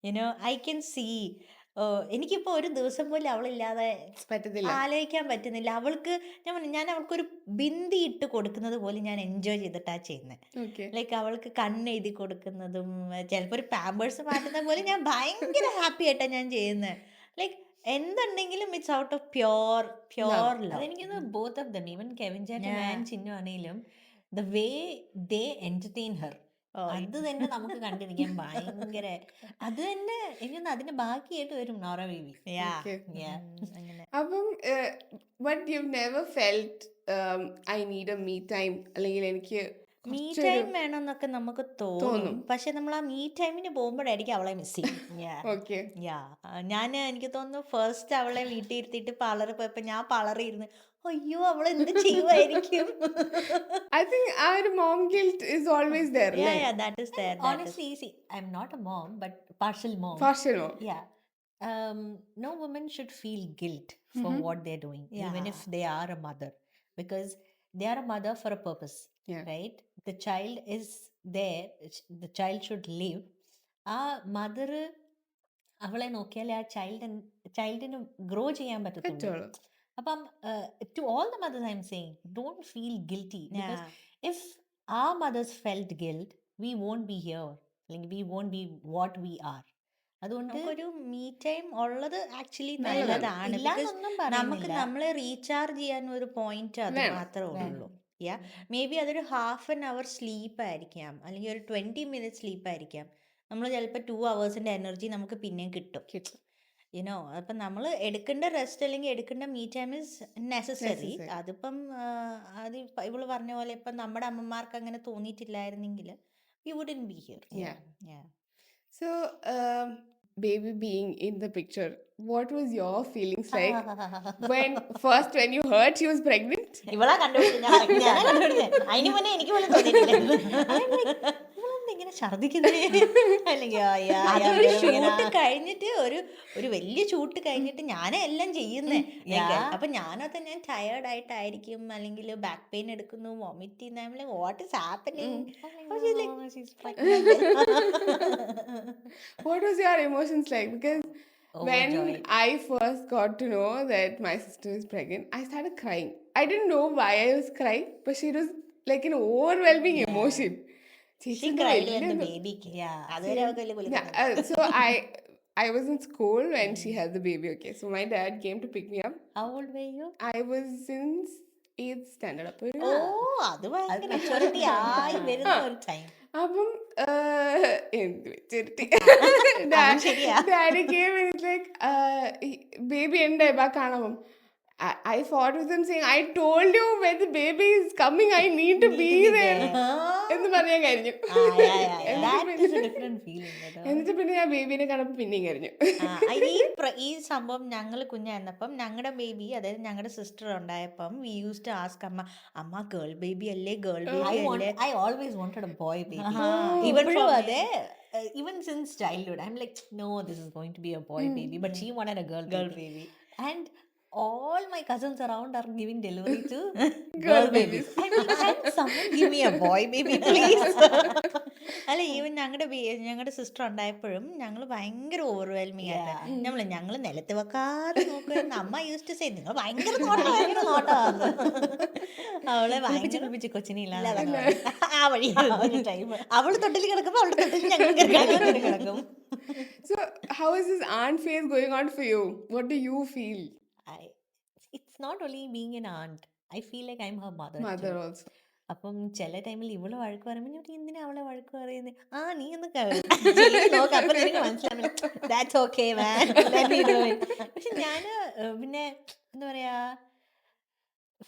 You know I can see. എനിക്കിപ്പോൾ ഒരു ദിവസം പോലും അവളില്ലാതെ പറ്റത്തില്ല. ആലോചിക്കാൻ പറ്റുന്നില്ല. അവൾക്ക് ഞാൻ അവൾക്കൊരു ബിന്ദി ഇട്ട് കൊടുക്കുന്നത് പോലും ഞാൻ എൻജോയ് ചെയ്തിട്ടാണ് ചെയ്യുന്നത്. ഓക്കെ. ലൈക്ക് അവൾക്ക് കണ്ണെഴുതി കൊടുക്കുന്നതും ചിലപ്പോൾ ഒരു പാമ്പേഴ്സ് മാറ്റുന്ന പോലെ ഞാൻ ഭയങ്കര ഹാപ്പി ആയിട്ടാണ് ഞാൻ ചെയ്യുന്നത്. ലൈക്ക് എന്തുണ്ടെങ്കിലും it's out of pure love. അതെനിക്കൊന്ന് both of them, even Kevin ചേട്ടൻ ആൻഡ് ചിന്നു ആണെങ്കിലും the way they entertain her, അത് തന്നെ നമുക്ക് കണ്ടിരിക്കാൻ ഭയങ്കര. അത് തന്നെ എനിക്കൊന്ന് അതിന് ബാക്കിയായിട്ട് വരും നോറ ബേബി. Okay. അങ്ങനെ അപ്പം but you never felt I need A me time, അല്ലെങ്കിൽ എനിക്ക് മീ കുറച്ചൊരു ടൈം വേണമെന്നൊക്കെ നമുക്ക് തോന്നും. പക്ഷെ നമ്മൾ ആ മീ ടൈമിന് പോകുമ്പോഴായിരിക്കും അവളെ മിസ് ചെയ്യും. ഓക്കെ. എനിക്ക് തോന്നുന്നു ഫസ്റ്റ് അവളെ വീട്ടിൽ ഇരുത്തിയിട്ട് പാർലറിൽ പോയപ്പോ ഞാൻ പാർലറിൽ ഇരുന്ന് അയ്യോ അവളെന്ത് ചെയ്യുമായിരിക്കും. I think our mom guilt is always there. Like, that is there. Honestly, see, I'm not a mom, but partial mom. partial mom. Yeah. No woman should feel guilt for what they're doing, even if they are a mother, because they are a mother for a purpose, Yeah. right? The child is there, the child should live. ആ mother അവളെ നോക്കിയാലേ ആ ചൈൽഡിന് grow ചെയ്യാൻ പറ്റത്തുള്ളൂ. പറ്റുള്ളൂ. അപ്പം to all the mothers I am saying, don't feel guilty, because if ആ mothers felt guilt, we won't be here, അല്ലെങ്കിൽ we won't be what we are. അതുകൊണ്ട് ഒരു മീ ടൈം ഉള്ളത് ആക്ച്വലി നല്ലതാണ്. നല്ലതാണ്. ഇല്ലാന്നൊന്നും നമുക്ക് പറയുന്നില്ല. നമ്മളെ റീചാർജ് ചെയ്യാൻ ഒരു പോയിന്റ് അത് വേണം. മാത്രമേ ഉള്ളൂ. മേ ബി അതൊരു ഹാഫ് ആൻ അവർ സ്ലീപ്പ് ആയിരിക്കാം, അല്ലെങ്കിൽ ഒരു 20 മിനിറ്റ് സ്ലീപ്പ് ആയിരിക്കാം. നമ്മൾ ചിലപ്പോൾ 2 hours എനർജി നമുക്ക് പിന്നെയും കിട്ടും. കിട്ടും. യുനോ അപ്പം നമ്മൾ എടുക്കേണ്ട റെസ്റ്റ് അല്ലെങ്കിൽ എടുക്കേണ്ട me time is necessary. Necessary. അതിപ്പം അത് ഇവള് പറഞ്ഞ പോലെ ഇപ്പം നമ്മുടെ അമ്മമാർക്ക് അങ്ങനെ തോന്നിയിട്ടില്ലായിരുന്നെങ്കിൽ we wouldn't be here. Yeah. So, baby being in the picture, what was your feelings like when you heard she was pregnant? ഇവളാ കണ്ടുപിടിച്ചത്. അതിന് മുന്നേ എനിക്ക് പോലും തോന്നിയിട്ടില്ല. ഇങ്ങനെ ഛർദിക്കുന്നേ അതൊരു ഷൂട്ട് കഴിഞ്ഞിട്ട് ഒരു വലിയ ഷൂട്ട് കഴിഞ്ഞിട്ട് ഞാനേ എല്ലാം ചെയ്യുന്നേ. അപ്പൊ ഞാനത് ഞാൻ ടയേർഡ് ആയിട്ടായിരിക്കും, അല്ലെങ്കിൽ ബാക്ക് പെയിൻ എടുക്കുന്നു, വോമിറ്റ് ചെയ്യുന്ന, what is happening. What was your emotions like? Because when Overjoyed. I first got to know that my sister is pregnant, I started crying. I didn't know why I was crying, but she was like an overwhelming emotion. She cried when the baby came. അതുവരെ അവൾക്ക് വലിയ കുലുക്കം. Yeah, so I was in school when she had the baby. Okay, so my dad came to pick me up. How old were you? I was in 8th standard. അപ്പോൾ ഓ അത് ഭയങ്കര maturity ആയി വരുന്ന ഒരു time. അപ്പം എന്ത് വെച്ചിട്ട് ശരിയാ. Daddy came and it's like baby ഉണ്ട് ബാ കാണാം. I fought with him saying, I told you when the baby is coming, I need to be there. എന്ന് പറയാൻ കഴിഞ്ഞു. എന്നിട്ട് പിന്നെ ഞാൻ ബേബിനെ കാണുമ്പോൾ പിന്നെയും കഴിഞ്ഞു. ഈ സംഭവം ഞങ്ങൾ കുഞ്ഞായിരുന്നപ്പം ഞങ്ങളുടെ ബേബി, അതായത് ഞങ്ങളുടെ സിസ്റ്റർ ഉണ്ടായപ്പം വി യൂസ് ടു ആസ്ക് അമ്മ ഗേൾ ബേബി അല്ലേ, ഗേൾ ബേബി അല്ലേ. I always wanted a boy baby. Even ഇപ്പോഴും for me. അതെ. Even since childhood, I'm like, no, this is going to be a boy baby. But she wanted a girl baby. And all my cousins around are giving delivery to girl babies. I'm like, can someone give me a boy baby, please? അല്ല even ഞങ്ങളുടെ sister ഉണ്ടായപ്പോഴും ഞങ്ങൾ ഭയങ്കര overwhelming ആയിട്ട് ഞങ്ങൾ നിലത്ത് വെക്കാതെ നോക്കുമായിരുന്നു. അമ്മ use to say നിങ്ങൾ ഭയങ്കര നോട്ടമാണ്. അവളെ ഭയങ്കര കൊച്ചിനെ ആ വഴി അവള് തൊട്ടിൽ കിടക്കുമ്പോ അവളുടെ തൊട്ടിൽ ഞങ്ങൾ കിടക്കും. So how is this aunt phase going on for you? What do you feel? It's not only being an aunt. I feel like I'm her mother Mother too. also. അപ്പം ചില ടൈമിൽ ഇവള് വഴക്ക് പറയുമ്പോൾ ഞാൻ എന്തിനാ അവളെ വഴക്ക് പറയുന്നത്, നീ ഒന്ന് ചെയ്ത് നോക്ക് അപ്പൊ നിനക്ക് മനസ്സിലാവില്ല. That's okay man, let me do it. പക്ഷെ ഞാൻ പിന്നെ എന്താ പറയാ,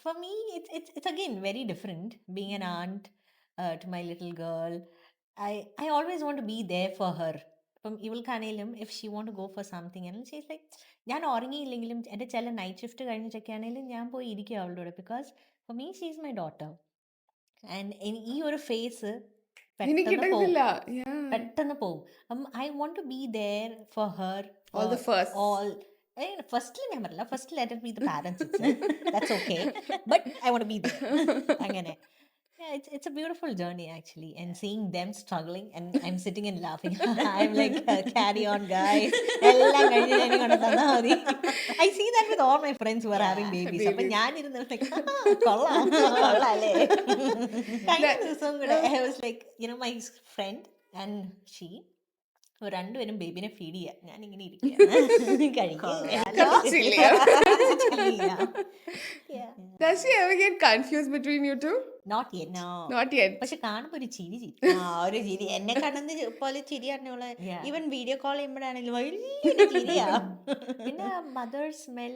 for me it's again very different being an aunt to my little girl. I always want to be there for her. ഇപ്പം ഇവൾക്കാണേലും if she want to go for something and she's like, ഞാൻ ഉറങ്ങിയില്ലെങ്കിലും എൻ്റെ ചില night shift കഴിഞ്ഞിട്ടൊക്കെ ആണെങ്കിലും ഞാൻ പോയി ഇരിക്കും അവളുടെ കൂടെ, because for me she is my daughter. And ഈ ഒരു ഫേസ് എനിക്ക് പെട്ടെന്ന് പോവും, കിട്ടത്തില്ല. Yeah. പെട്ടെന്ന് പോവും. I want to be there for her All the first. all. ഫസ്റ്റിൽ ഞാൻ പറയില്ല, first let it be the parents, that's okay, but I want be there. അങ്ങനെ it's a beautiful journey actually, and seeing them struggling and I'm sitting and laughing. I'm like, carry on guys, എല്ലാം കഴിഞ്ഞ് ഞാൻ കൊണ്ട് തന്നാ മതി. I see that with all my friends who are having babies. അപ്പൊ ഞാൻ ഇരുന്ന് കൊള്ളാം കൊള്ളാല്ലേ. കഴിഞ്ഞ ദിവസവും കൂടെ I was like, my friend and she രണ്ടുപേരും ബേബിനെ ഫീഡ് ചെയ്യാ, ഞാൻ ഇങ്ങനെ Does she ever get confused between you two? Not yet. Not yet. പക്ഷെ കാണുമ്പോ ഒരു ചിരി ഒരു ചിരി എന്നെ കാണുന്ന പോലെ ചിരിയാണ് അവള്. Yeah. ഈവൻ വീഡിയോ കോൾ ചെയ്യുമ്പോഴാണെങ്കിലും വലിയൊരു ചിരിയാ. പിന്നെ mother smell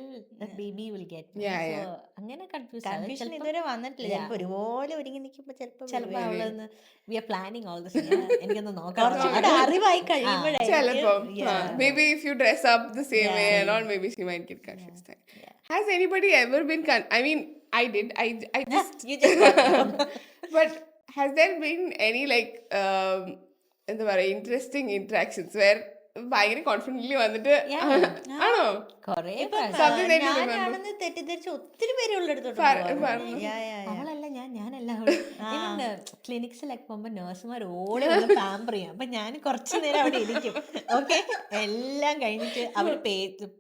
baby will get. Yeah, yeah. അങ്ങനെ കൺഫ്യൂഷൻ ഇതുവരെ വന്നിട്ടില്ല. ചിലപ്പോ ഒരുപോലെ ഒരുങ്ങി നിൽക്കുമ്പോ ചിലപ്പോ അവളൊന്ന് we are planning all this. എനിക്കൊന്ന് നോക്കാം. കുറച്ചുകൂടെ അറിവായി കഴിയുമ്പോഴായിരിക്കും. Chilappam. Yeah. Maybe if you dress up the same Yeah, way and same. all, maybe she might get confused. Yeah. Has anybody ever been I mean, I did. I just. You just got them. But has there been any like എന്താ പറയുക interesting interactions where ഭയങ്കര confidently വന്നിട്ട് ആണോ? കൊറേ Something that you remember. ഞാനാണെന്ന് തെറ്റിദ്ധരിച്ച് ഒത്തിരി പേര് ഉള്ളെടുത്തോട്ട് പറഞ്ഞു. അവളല്ല ഞാനല്ല. ക്ലിനിക്സിലൊക്കെ പോകുമ്പോ നഴ്സുമാർ ഓടി പാമ്പർ ചെയ്യും. അപ്പൊ ഞാൻ കുറച്ചു നേരം അവിടെ ഇരിക്കും. ഓക്കെ, എല്ലാം കഴിഞ്ഞിട്ട് അവർ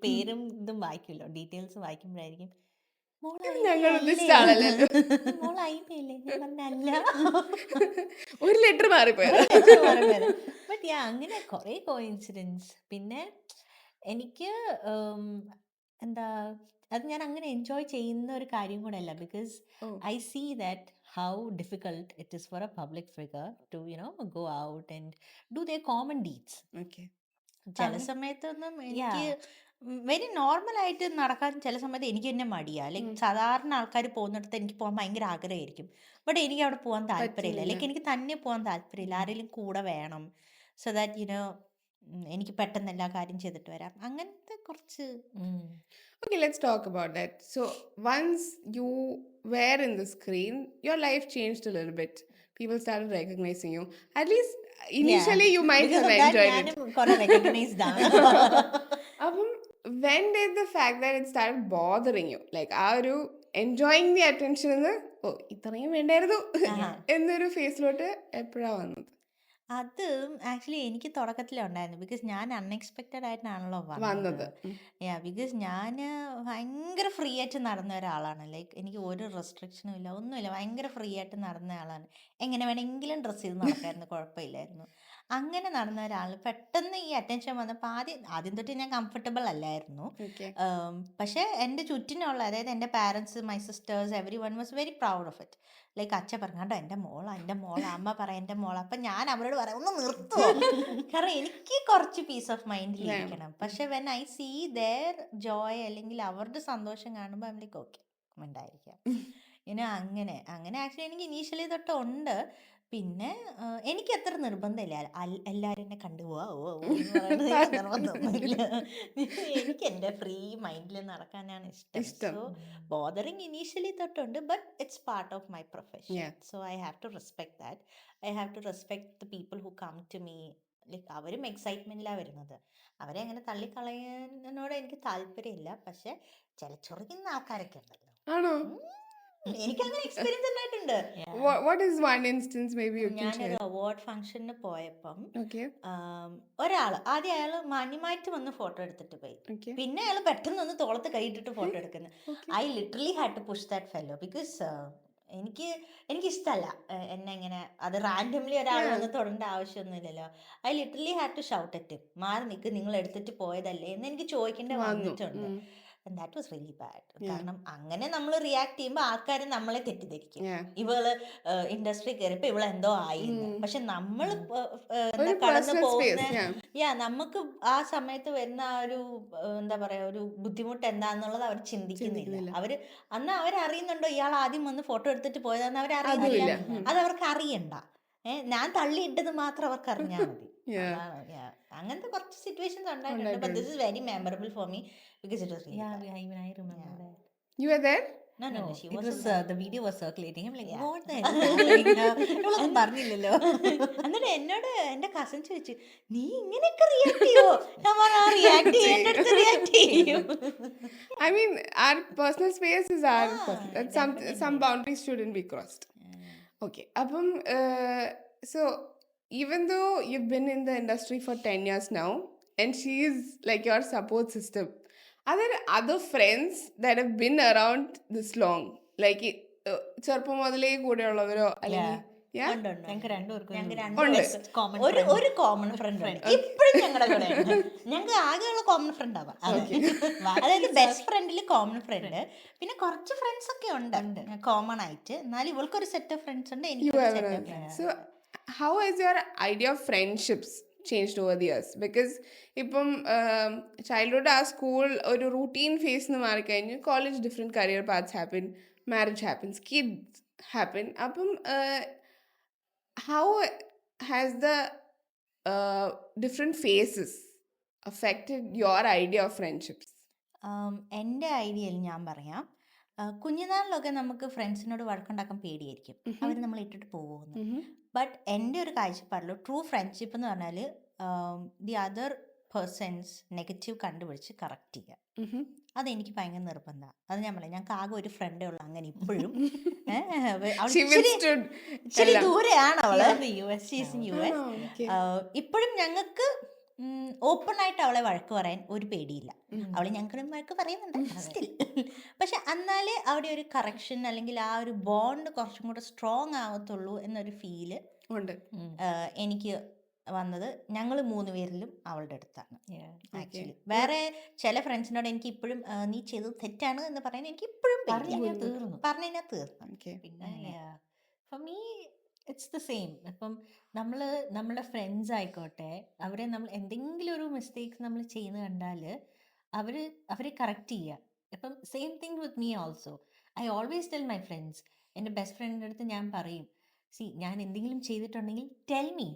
പേരും ഇതും വായിക്കുമല്ലോ, ഡീറ്റെയിൽസ് വായിക്കുമ്പോഴായിരിക്കും ഞങ്ങൾ ഉദ്ദേശിച്ച ആളല്ലല്ലോ. മോളായില്ലേ. ഞാൻ പറഞ്ഞല്ല, ഒരു ലെറ്റർ മാറിപ്പോയത്. ബട്ട് അങ്ങനെ കുറേ കോയിൻസിഡൻസ്. പിന്നെ എനിക്ക് എന്താ, അത് ഞാൻ അങ്ങനെ എൻജോയ് ചെയ്യുന്ന ഒരു കാര്യം കൂടെ അല്ല, because I see that how difficult it is for a public figure to go out and do their common deeds. Okay. ചില സമയത്തൊന്നും എനിക്ക് വെരി നോർമൽ ആയിട്ട് നടക്കാൻ ചില സമയത്ത് എനിക്ക് തന്നെ മടിയാ. ലൈക്ക് സാധാരണ ആൾക്കാർ പോകുന്നിടത്ത് എനിക്ക് പോകാൻ ഭയങ്കര ആഗ്രഹമായിരിക്കും, ബട്ട് എനിക്ക് അവിടെ പോകാൻ താല്പര്യമില്ല. ലൈക്ക് എനിക്ക് തന്നെ പോകാൻ താല്പര്യമില്ല, ആരെങ്കിലും കൂടെ വേണം, സോ ദാറ്റ് എനിക്ക് പെട്ടെന്ന് എല്ലാ കാര്യം ചെയ്തിട്ട് വരാം. അങ്ങനത്തെ കുറച്ച് Okay, let's talk about that. So, once you were in the screen, your life changed a little bit. People started recognizing you. At least initially, you might have enjoyed it. ഞാനും കുറെ റെക്കഗ്നൈസ്ഡ് ആണ്. When did the fact that it started bothering you, like ആ ഒരു enjoying the attention എന്ന് ഇത്രയും വേണ്ടായിരുന്നു എന്നൊരു ഫേസിലോട്ട് എപ്പോഴാ വന്നത്? അത് ആക്ച്വലി എനിക്ക് തുടക്കത്തിലേ ഉണ്ടായിരുന്നു, ബിക്കോസ് ഞാൻ അൺഎക്സ്പെക്റ്റഡ് ആയിട്ടാണല്ലോ വന്നത്. ബിക്കോസ് ഞാൻ ഭയങ്കര ഫ്രീ ആയിട്ട് നടന്ന ഒരാളാണ്. ലൈക്ക് എനിക്ക് ഒരു റെസ്ട്രിക്ഷനും ഇല്ല, ഒന്നുമില്ല, ഭയങ്കര ഫ്രീ ആയിട്ട് നടന്ന ആളാണ്. എങ്ങനെ വേണമെങ്കിലും ഡ്രസ്സ് ചെയ്ത് നടക്കായിരുന്നു, കുഴപ്പമില്ലായിരുന്നു. അങ്ങനെ നടന്ന ഒരാൾ പെട്ടെന്ന് ഈ അറ്റൻഷൻ വന്നപ്പോൾ ആദ്യം തൊട്ട് ഞാൻ കംഫർട്ടബിൾ അല്ലായിരുന്നു. Okay. പക്ഷേ എൻ്റെ ചുറ്റിനുള്ള, അതായത് എൻ്റെ parents, my sisters, every one was very proud of it. Like അച്ഛൻ പറഞ്ഞാണ്ടോ എൻ്റെ മോളാ, അമ്മ പറയാം എൻ്റെ മോളാ. അപ്പം ഞാൻ അവരോട് പറയാം ഒന്ന് നിർത്തുമോ, കാരണം എനിക്ക് കുറച്ച് പീസ് ഓഫ് മൈൻഡിൽ ഇരിക്കണം. പക്ഷെ when I see their joy അല്ലെങ്കിൽ അവരുടെ സന്തോഷം കാണുമ്പോൾ ഐം ലൈക്ക് ഓക്കെ ഉണ്ടായിരിക്കാം. അങ്ങനെ ആക്ച്വലി എനിക്ക് ഇനീഷ്യലി തൊട്ട് ഉണ്ട്. പിന്നെ എനിക്ക് അത്ര നിർബന്ധമില്ല എല്ലാവരും എന്നെ കണ്ടു നിർബന്ധമൊന്നുമില്ല. എനിക്ക് എൻ്റെ ഫ്രീ മൈൻഡിൽ നടക്കാനാണ് ഇഷ്ടം. സോ ബോദറിങ് ഇനീഷ്യലി തൊട്ടുണ്ട്, but it's part of my profession. So I have to respect that. I have to respect the people who come to me. Like അവരും എക്സൈറ്റ്മെൻറ്റിലാണ് വരുന്നത്, അവരെ അങ്ങനെ തള്ളിക്കളയാനോട് എനിക്ക് താല്പര്യമില്ല. പക്ഷെ ചില ചൊറിയുന്ന ആൾക്കാരൊക്കെ ഉണ്ടല്ലോ. ആണോ? എനിക്കങ്ങനെ എക്സ്പീരിയൻസ് ഉണ്ടായിട്ടുണ്ട്. What is one instance maybe you can ഞാനൊരു share? അവാർഡ് ഫംഗ്ഷന് പോയപ്പം Okay. ആദ്യം അയാൾ മാന്യമായിട്ട് വന്ന് ഫോട്ടോ എടുത്തിട്ട് പോയി. Okay. പിന്നെ അയാൾ പെട്ടെന്ന് ഒന്ന് തോളത്ത് കൈയിട്ടിട്ട് ഫോട്ടോ എടുക്കുന്നത്. Okay. I literally had to push that fellow, because എനിക്കിഷ്ടമല്ല എന്നെ ഇങ്ങനെ അത് റാൻഡംലി ഒരാൾ വന്ന് തൊടേണ്ട ആവശ്യമൊന്നുമില്ലല്ലോ. I literally had to shout at him, മാറി നിൽക്ക്, നിങ്ങൾ എടുത്തിട്ട് പോയതല്ലേ എന്ന് എനിക്ക് ചോദിക്കേണ്ടി വന്നിട്ടുണ്ട്. That was really bad. Yeah. കാരണം അങ്ങനെ നമ്മൾ റിയാക്ട് ചെയ്യുമ്പോൾ ആൾക്കാർ നമ്മളെ തെറ്റിദ്ധരിക്കും. Yeah. ഇവള് ഇൻഡസ്ട്രി കയറിയപ്പോ ഇവളെന്തോ ആയിന്ന്. പക്ഷെ നമ്മൾ ഒരു കടന്നു personal പോകുന്ന space. Yeah. നമുക്ക് ആ സമയത്ത് വരുന്ന ആ ഒരു എന്താ പറയാ ഒരു ബുദ്ധിമുട്ട് എന്താന്നുള്ളത് അവർ ചിന്തിക്കുന്നില്ല. അവര് അന്ന് അവരറിയുന്നുണ്ടോ ഇയാൾ ആദ്യം വന്ന് ഫോട്ടോ എടുത്തിട്ട് പോയതാന്ന് അവരറിയുന്നില്ല. അതുമില്ല. അത് അവർക്ക് അറിയണ്ട. ഞാൻ തള്ളിയിട്ടത് മാത്രം അവർക്ക് അറിഞ്ഞാൽ മതി. Yeah. അതാണ്, yeah. അങ്ങനത്തെ കുറച്ച് സിറ്റുവേഷൻസ് ഉണ്ടായിട്ടുണ്ട്. But this is very memorable for me because it was really Yeah, bad. even I remember that. You were there? No, No, she it was wasn't there. the video was circulating. I'm like, Yeah. what the hell is happening? ഇവളൊന്നും പറഞ്ഞില്ലല്ലോ. എന്നിട്ട് എന്നോട് എന്റെ cousin ചോദിച്ചു, നീ ഇങ്ങനെയൊക്കെ react ചെയ്യോ? ഞാൻ പറഞ്ഞു, ആ റിയാക്ട് ചെയ്യേണ്ട അടുത്ത് റിയാക്ട് ചെയ്യും. I mean, our personal space is our Ah, personal. That's some definitely. boundaries shouldn't be crossed. Okay. So even though you've been in the industry for 10 years now, and she is like your support system, are there other friends that have been around this long? Like, ചെറുപ്പം മുതലേ കൂടെ ഉള്ളവരോ അല്ലെങ്കിൽ yeah? ഉണ്ട്, ഉണ്ട്, ഞങ്ങൾക്ക് ഉണ്ട്. രണ്ടുപേർക്കും ഞങ്ങൾക്ക് ഒരു രണ്ടുപേർക്കും common ഒരു friend. ഒരു കോമൺ ഫ്രണ്ട് ഉണ്ട്. ഇപ്പോഴും ഞങ്ങളുടെ കൂടെ ഉണ്ട്. ഞങ്ങൾക്ക് ആകെയുള്ള കോമൺ ഫ്രണ്ട് ആവാം. അതായത് ബെസ്റ്റ് ഫ്രണ്ടിൽ കോമൺ ഫ്രണ്ട്, പിന്നെ കുറച്ച് ഫ്രണ്ട്സ് ഒക്കെ ഉണ്ട് കോമൺ ആയിട്ട്. എന്നാലും ഇവൾക്കൊരു സെറ്റ് ഓഫ് ഫ്രണ്ട്സ് ഉണ്ട്, You എനിക്കൊരു have set another of friend. Friends. So how has your idea of friendships changed over the years? Because ഇപ്പം ചൈൽഡ്ഹുഡ് ആ സ്കൂൾ ഒരു റൂട്ടീൻ ഫേസ് എന്ന് മാറിക്കഴിഞ്ഞ് college different career paths happen, marriage happens, kids happen. അപ്പം how has the different phases affected your idea of friendships? എൻ്റെ ഐഡിയയിൽ ഞാൻ പറയാം, കുഞ്ഞുനാളിലൊക്കെ നമുക്ക് ഫ്രണ്ട്സിനോട് വഴക്കുണ്ടാക്കാൻ പേടിയായിരിക്കും, അവർ നമ്മൾ ഇട്ടിട്ട് പോകുമെന്ന്. ബട്ട് എൻ്റെ ഒരു കാഴ്ചപ്പാടിൽ ട്രൂ ഫ്രണ്ട്ഷിപ്പ് എന്ന് പറഞ്ഞാൽ ദി അതർ പേഴ്സൺസ് നെഗറ്റീവ് കണ്ടുപിടിച്ച് കറക്റ്റ് ചെയ്യുക. അതെനിക്ക് ഭയങ്കര നിർബന്ധമാണ്. അത് ഞാൻ പറയാം, ഞങ്ങൾക്ക് ആകെ ഒരു ഫ്രണ്ടേ ഉള്ളൂ അങ്ങനെ ഇപ്പോഴും. She withstood ഇച്ചിരി എല്ലാം. ദൂരെയാണ് അവള്, US she's in Oh, US. okay. ഇപ്പോഴും ഞങ്ങൾക്ക് ഓപ്പൺ ആയിട്ട് അവളെ വഴക്ക് പറയാൻ ഒരു പേടിയില്ല. അവളെ ഞങ്ങൾക്ക് വഴക്ക് പറയുന്നുണ്ട് സ്റ്റിൽ. പക്ഷെ എന്നാലേ അവിടെ ഒരു കറക്ഷൻ അല്ലെങ്കിൽ ആ ഒരു ബോണ്ട് കുറച്ചും കൂടെ സ്ട്രോങ് ആവത്തുള്ളൂ എന്നൊരു ഫീല് ഉണ്ട്. എനിക്ക് വന്നത് ഞങ്ങൾ 3 പേരിലും അവളുടെ അടുത്താണ്. Yeah. ആക്ച്വലി വേറെ ചില ഫ്രണ്ട്സിനോട് എനിക്ക് ഇപ്പോഴും നീ ചെയ്തത് തെറ്റാണ് എന്ന് പറയാൻ എനിക്ക് ഇപ്പോഴും പറഞ്ഞു കഴിഞ്ഞാൽ തീർന്നു. പറഞ്ഞു കഴിഞ്ഞാൽ തീർന്നു. Okay. പിന്നെ for me it's the same. ഇപ്പം നമ്മൾ നമ്മളെ ഫ്രണ്ട്സ് ആയിക്കോട്ടെ, അവരെ നമ്മൾ എന്തെങ്കിലും ഒരു മിസ്റ്റേക്സ് നമ്മൾ ചെയ്യുന്ന കണ്ടാൽ അവരെ കറക്റ്റ് ചെയ്യുക. ഇപ്പം same thing with me also. I always tell my friends. എൻ്റെ ബെസ്റ്റ് ഫ്രണ്ടിൻ്റെ അടുത്ത് ഞാൻ പറയും, ഞാൻ എന്തെങ്കിലും ചെയ്തിട്ടുണ്ടെങ്കിൽ ടെൽ മീ,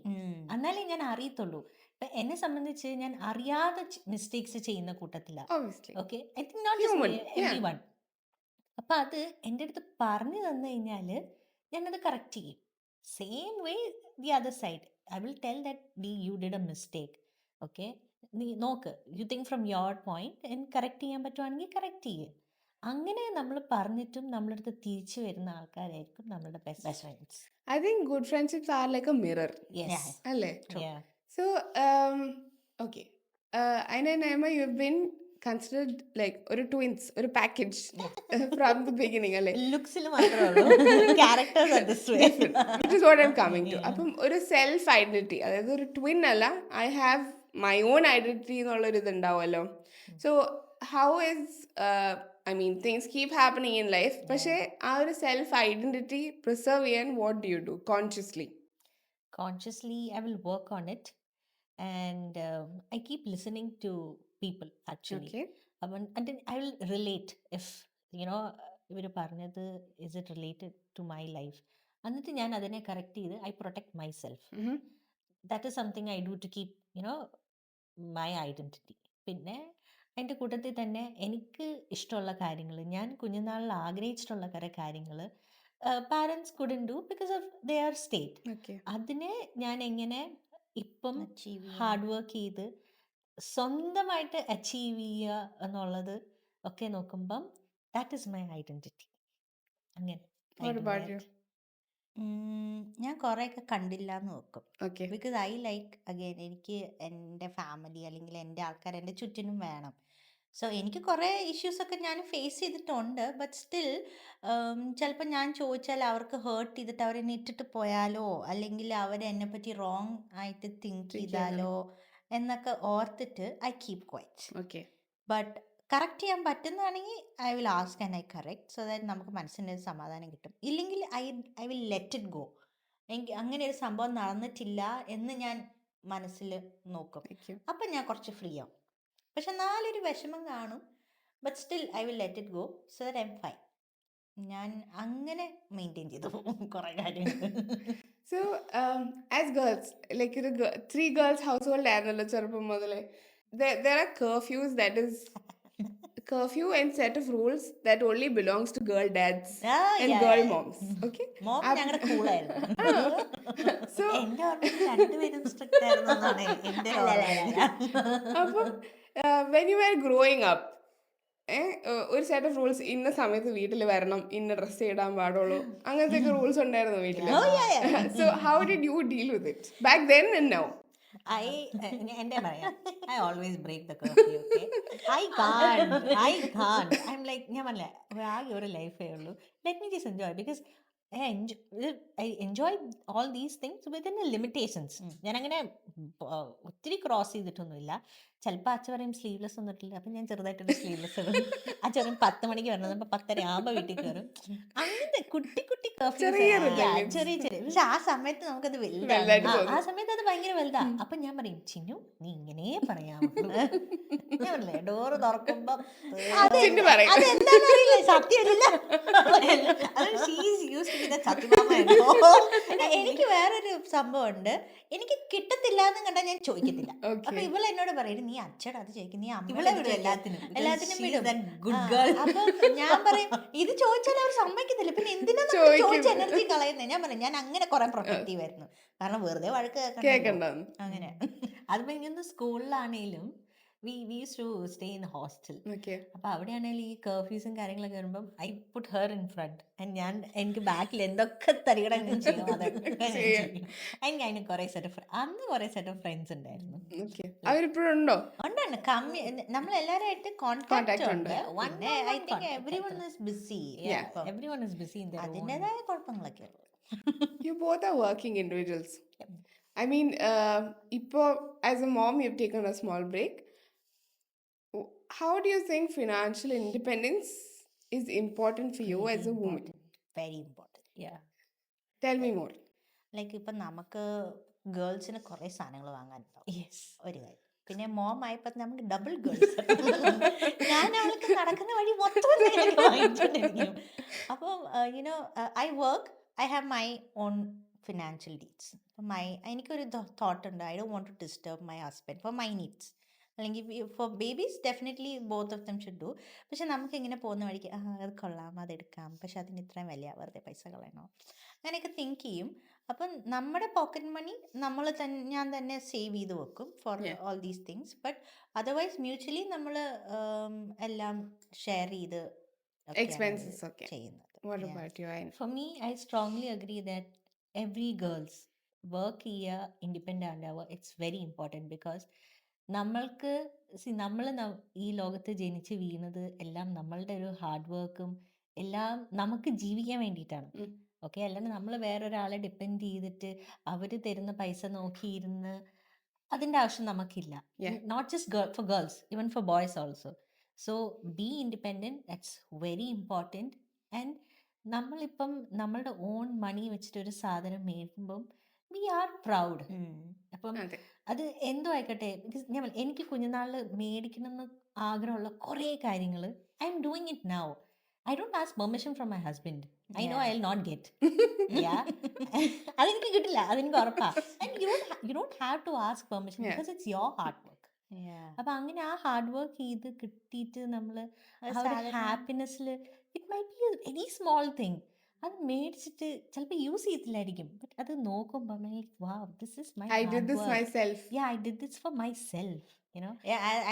എന്നാലേ ഞാൻ അറിയത്തുള്ളൂ. ഇപ്പം എന്നെ സംബന്ധിച്ച് ഞാൻ അറിയാതെ മിസ്റ്റേക്സ് ചെയ്യുന്ന കൂട്ടത്തിലാണ്. Obviously. Okay, I think not Human, everyone. അപ്പം അത് എൻ്റെ അടുത്ത് പറഞ്ഞു തന്നു കഴിഞ്ഞാൽ ഞാനത് കറക്റ്റ് ചെയ്യും. Same way the other side I will tell that you did A mistake. Okay, നീ നോക്ക്, you think from your point, correct ചെയ്യാൻ പറ്റുവാണെങ്കിൽ കറക്റ്റ് ചെയ്യുക. അങ്ങനെ നമ്മൾ പറഞ്ഞിട്ടും നമ്മുടെ അടുത്ത് തിരിച്ചു വരുന്ന ആൾക്കാരായിരിക്കും നമ്മളുടെ best friends. I think good friendships are like a mirror. Yes. അല്ലേ? Yeah. So, okay. Aina and Naima, you've been considered like ഒരു twins, ഒരു package from the beginning, അല്ലേ? ലുക്സിൽ മാത്രമേ ഉള്ളൂ, characters are this way. Which is what I'm coming to. അപ്പം ഒരു self identity, അതായത് ഒരു ട്വിൻ അല്ല, I have my on identity എന്നുള്ളൊരു ഇത് ഉണ്ടാവുമല്ലോ. So how is I mean things keep happening in life, പക്ഷേ ആ ഒരു സെൽഫ് ഐഡന്റിറ്റി പ്രിസർവ് ചെയ്യാൻ what do you do consciously? Consciously I will work on it, and I keep listening to people actually. Okay. And then I will relate if ഇവർ പറഞ്ഞത് is it related to my life, എന്നിട്ട് ഞാൻ അതിനെ correct ചെയ്ത് I protect myself. That is something I do to keep my identity. പിന്നെ അതിൻ്റെ കൂട്ടത്തിൽ തന്നെ എനിക്ക് ഇഷ്ടമുള്ള കാര്യങ്ങൾ, ഞാൻ കുഞ്ഞുനാളിൽ ആഗ്രഹിച്ചിട്ടുള്ള കുറേ കാര്യങ്ങൾ parents couldn't do because of their state. Okay. അതിനെ ഞാൻ എങ്ങനെ ഇപ്പം Achieve ചെയ്യാൻ. ഹാർഡ് വർക്ക് ചെയ്ത് സ്വന്തമായിട്ട് അച്ചീവ് ചെയ്യുക എന്നുള്ളത് ഒക്കെ നോക്കുമ്പം ദാറ്റ് ഈസ് മൈ ഐഡൻറ്റിറ്റി. അങ്ങനെ I What do about that. you? ഞാൻ കുറേയൊക്കെ കണ്ടില്ല എന്ന് വെക്കും. Okay. Because I like again എനിക്ക് എൻ്റെ ഫാമിലി അല്ലെങ്കിൽ എൻ്റെ ആൾക്കാർ എൻ്റെ ചുറ്റിനും വേണം. സോ എനിക്ക് കുറേ ഇഷ്യൂസൊക്കെ ഞാൻ ഫേസ് ചെയ്തിട്ടുണ്ട്. ബട്ട് സ്റ്റിൽ ചിലപ്പോൾ ഞാൻ ചോദിച്ചാൽ അവർക്ക് ഹേർട്ട് ചെയ്തിട്ട് അവരെന്നെ ഇട്ടിട്ട് പോയാലോ അല്ലെങ്കിൽ അവരെന്നെ പറ്റി റോങ് ആയിട്ട് തിങ്ക് ചെയ്താലോ എന്നൊക്കെ ഓർത്തിട്ട് I keep quiet. Okay. But correct ചെയ്യാൻ പറ്റുന്നതാണെങ്കിൽ I will ask and I correct, so that നമുക്ക് മനസ്സിൻ്റെ ഒരു സമാധാനം കിട്ടും. ഇല്ലെങ്കിൽ I will let it go. എനിക്ക് അങ്ങനെ ഒരു സംഭവം നടന്നിട്ടില്ല എന്ന് ഞാൻ മനസ്സിൽ നോക്കും. Thank you. അപ്പം ഞാൻ കുറച്ച് ഫ്രീ ആവും. പക്ഷെ നാലൊരു വിഷമം കാണും, but still I will let it go so that I am fine. ഞാൻ അങ്ങനെ മെയിൻറ്റെയിൻ ചെയ്തു പോകും കുറേ കാര്യങ്ങൾ. So, as girls, like three girls household ആയിരുന്നല്ലോ ചെറുപ്പം മുതലേ. There are curfews, that is curfew and set of rules that only belongs to girl dads and girl moms. Okay? Mom ഞങ്ങളുടെ കൂളായിരുന്നു. So, എന്റെ ഓർമ്മയിൽ രണ്ടുപേരും സ്ട്രിക്റ്റ് ആയിരുന്നു എന്നാണ് എന്റെ അപ്പം when you were growing up, ഒരു സെറ്റ് ഓഫ് റൂൾസ് ഇന്ന സമയത്ത് വീട്ടിൽ വരണം, ഇന്ന ഡ്രസ്സ് ഇടാൻ പാടുള്ളൂ, അങ്ങനത്തെ ഒക്കെ റൂൾസ് ഉണ്ടായിരുന്നു വീട്ടിൽ. So how did you deal with it back then and now? എന്റെ പറയാം, I always break the curfew. Okay, I can't I M like, ഞാൻ പറഞ്ഞില്ല ആകെ ഒരു ലൈഫേ ഉള്ളൂ, let me just enjoy, because I enjoy all these things within the limitations. ഞാനങ്ങനെ ഒത്തിരി ക്രോസ് ചെയ്തിട്ടൊന്നുമില്ല. ചിലപ്പോൾ അച്ഛൻ പറയും സ്ലീവ്ലെസ് ഒന്നും ഇട്ടില്ല, അപ്പം ഞാൻ ചെറുതായിട്ടൊരു സ്ലീവ്ലെസ് ഇടും. അച്ഛൻ പറയും 10 മണിക്ക് വരണം, അപ്പം 10:30 ആകുമ്പോൾ വീട്ടിൽ കയറും. അങ്ങനത്തെ കുട്ടി കുട്ടി ചെറിയ ചെറിയ ചെറിയ, പക്ഷെ ആ സമയത്ത് നമുക്കത് വലുതായിട്ട് വലുതാണ്. ആ സമയത്ത് അത് ഭയങ്കര വലുതാ. അപ്പം ഞാൻ പറയും, ചിന്നു നീ ഇങ്ങനെ പറയാമോ? ഞാൻ പറഞ്ഞില്ലേ, ഡോറ് തുറക്കുമ്പം അച്ഛന് പറയും. അതെന്താണെന്ന് അറിയില്ല, സത്യമല്ല. എനിക്ക് വേറൊരു സംഭവം ഉണ്ട്, എനിക്ക് കിട്ടത്തില്ല എന്ന് കണ്ടാൽ ഞാൻ ചോദിക്കത്തില്ല. അപ്പൊ ഇവള് എന്നോട് പറയും, നീ അച്ഛൻ അത് ചോദിക്കും, നീ അമ്മ എല്ലാത്തിനും വിടും. അപ്പൊ ഞാൻ പറയും, ഇത് ചോദിച്ചാൽ അവർ സമ്മതിക്കത്തില്ല, പിന്നെ എന്തിനാ ചോദിച്ച എനർജി കളയുന്നത്? ഞാൻ പറയും, ഞാൻ അങ്ങനെ കുറെ പ്രൊട്ടക്റ്റീവ് ആയിരുന്നു, കാരണം വെറുതെ വഴക്ക് കേൾക്കണ്ട. അങ്ങനെ. അതിപ്പോ ഇങ്ങനെ സ്കൂളിലാണേലും we used to stay in hostel. Okay. അപ്പൊ അവിടെയാണെങ്കിൽ ഈ കർഫ്യൂസും കാര്യങ്ങളൊക്കെ വരുമ്പം I put her in front, എനിക്ക് ബാക്കിൽ എന്തൊക്കെ തരികടം ചെയ്യണം അതൊക്കെ ഞാൻ ചെയ്യും. എനിക്ക് അതിന് കുറെ സെറ്റ് ഓഫ് ഫ്രണ്ട്സ് ഉണ്ടായിരുന്നു. അവരിപ്പോഴുണ്ടോ? ഉണ്ട്, കമ്മി, നമ്മളെല്ലാവരുമായിട്ട് കോൺടാക്ട് ഉണ്ട്. I think everyone is BC. Everyone is BC. അതിൻ്റെതായ കുഴപ്പങ്ങളൊക്കെ ഉള്ളു. You both are working individuals. I mean, ഇപ്പോൾ as a mom you've taken a small break. How do you think financial independence is important for you as a woman? Very important. Tell me more. Like ഇപ്പം നമുക്ക് ഗേൾസിന് കുറേ സാധനങ്ങൾ വാങ്ങാനുണ്ടാവും. Yes, ഒരു കാര്യം. പിന്നെ mom ആയപ്പോൾ നമുക്ക് ഡബിൾ ഗേൾസ്. ഞാൻ അവൾക്ക് നടക്കുന്ന വഴി മൊത്തം വാങ്ങിച്ചിട്ടുണ്ടെങ്കിലും. അപ്പം you know I work, I have my own financial needs. അപ്പം എനിക്കൊരു തോട്ട് ഉണ്ട്, I don't want to disturb my husband for my needs. അല്ലെങ്കിൽ for babies definitely both of them should do. പക്ഷെ നമുക്ക് ഇങ്ങനെ പോകുന്ന വഴിക്ക് അത് കൊള്ളാം, അതെടുക്കാം, പക്ഷെ അതിന് ഇത്രയും വില, വെറുതെ പൈസ കളയണോ, അങ്ങനെയൊക്കെ തിങ്ക് ചെയ്യും. അപ്പം നമ്മുടെ പോക്കറ്റ് മണി ഞാൻ തന്നെ സേവ് ചെയ്ത് വെക്കും for all these things. But otherwise mutually നമ്മൾ എല്ലാം ഷെയർ ചെയ്ത് Expenses, okay. ചെയ്യുന്നത്. What about you, Ayn? for me I strongly agree that every girls work ചെയ്യുക, ഇൻഡിപെൻഡൻ്റ് ആവുക, ഇറ്റ്സ് വെരി ഇമ്പോർട്ടൻറ്റ്. ബിക്കോസ് നമ്മൾക്ക് നമ്മൾ ഈ ലോകത്ത് ജനിച്ച് വീണത് എല്ലാം നമ്മളുടെ ഒരു ഹാർഡ് വർക്കും എല്ലാം നമുക്ക് ജീവിക്കാൻ വേണ്ടിയിട്ടാണ്. ഓക്കെ, അല്ലാണ്ട് നമ്മൾ വേറൊരാളെ ഡിപ്പെൻഡ് ചെയ്തിട്ട് അവർ തരുന്ന പൈസ നോക്കിയിരുന്ന് അതിൻ്റെ ആവശ്യം നമുക്കില്ല. Not just for girls, even for boys also. So be independent, that's very important. And നമ്മളിപ്പം നമ്മളുടെ ഓൺ മണി വെച്ചിട്ട് ഒരു സാധനം മേടിക്കുമ്പം വി ആർ പ്രൗഡ്. അപ്പം അത് എന്തോ ആയിക്കോട്ടെ, ബിക്കോസ് എനിക്ക് കുഞ്ഞുനാളിൽ മേടിക്കണം എന്ന് ആഗ്രഹമുള്ള കുറേ കാര്യങ്ങൾ I am doing it now. I don't ask permission from my husband. I know I will not get. അതെനിക്ക് കിട്ടില്ല, അതെനിക്ക് ഉറപ്പാണ്. And you don't have to ask permission because it's your hard work. അപ്പൊ അങ്ങനെ ആ ഹാർഡ് വർക്ക് ചെയ്ത് കിട്ടിയിട്ട് നമ്മൾ ഹാപ്പിനെസ്സിൽ it may be any small thing അത് മേടിച്ചിട്ട് ചിലപ്പോൾ യൂസ് ചെയ്യത്തില്ലായിരിക്കും, ബട്ട് അത് നോക്കുമ്പോൾ wow, this is my I did this myself. I did this for myself, you know.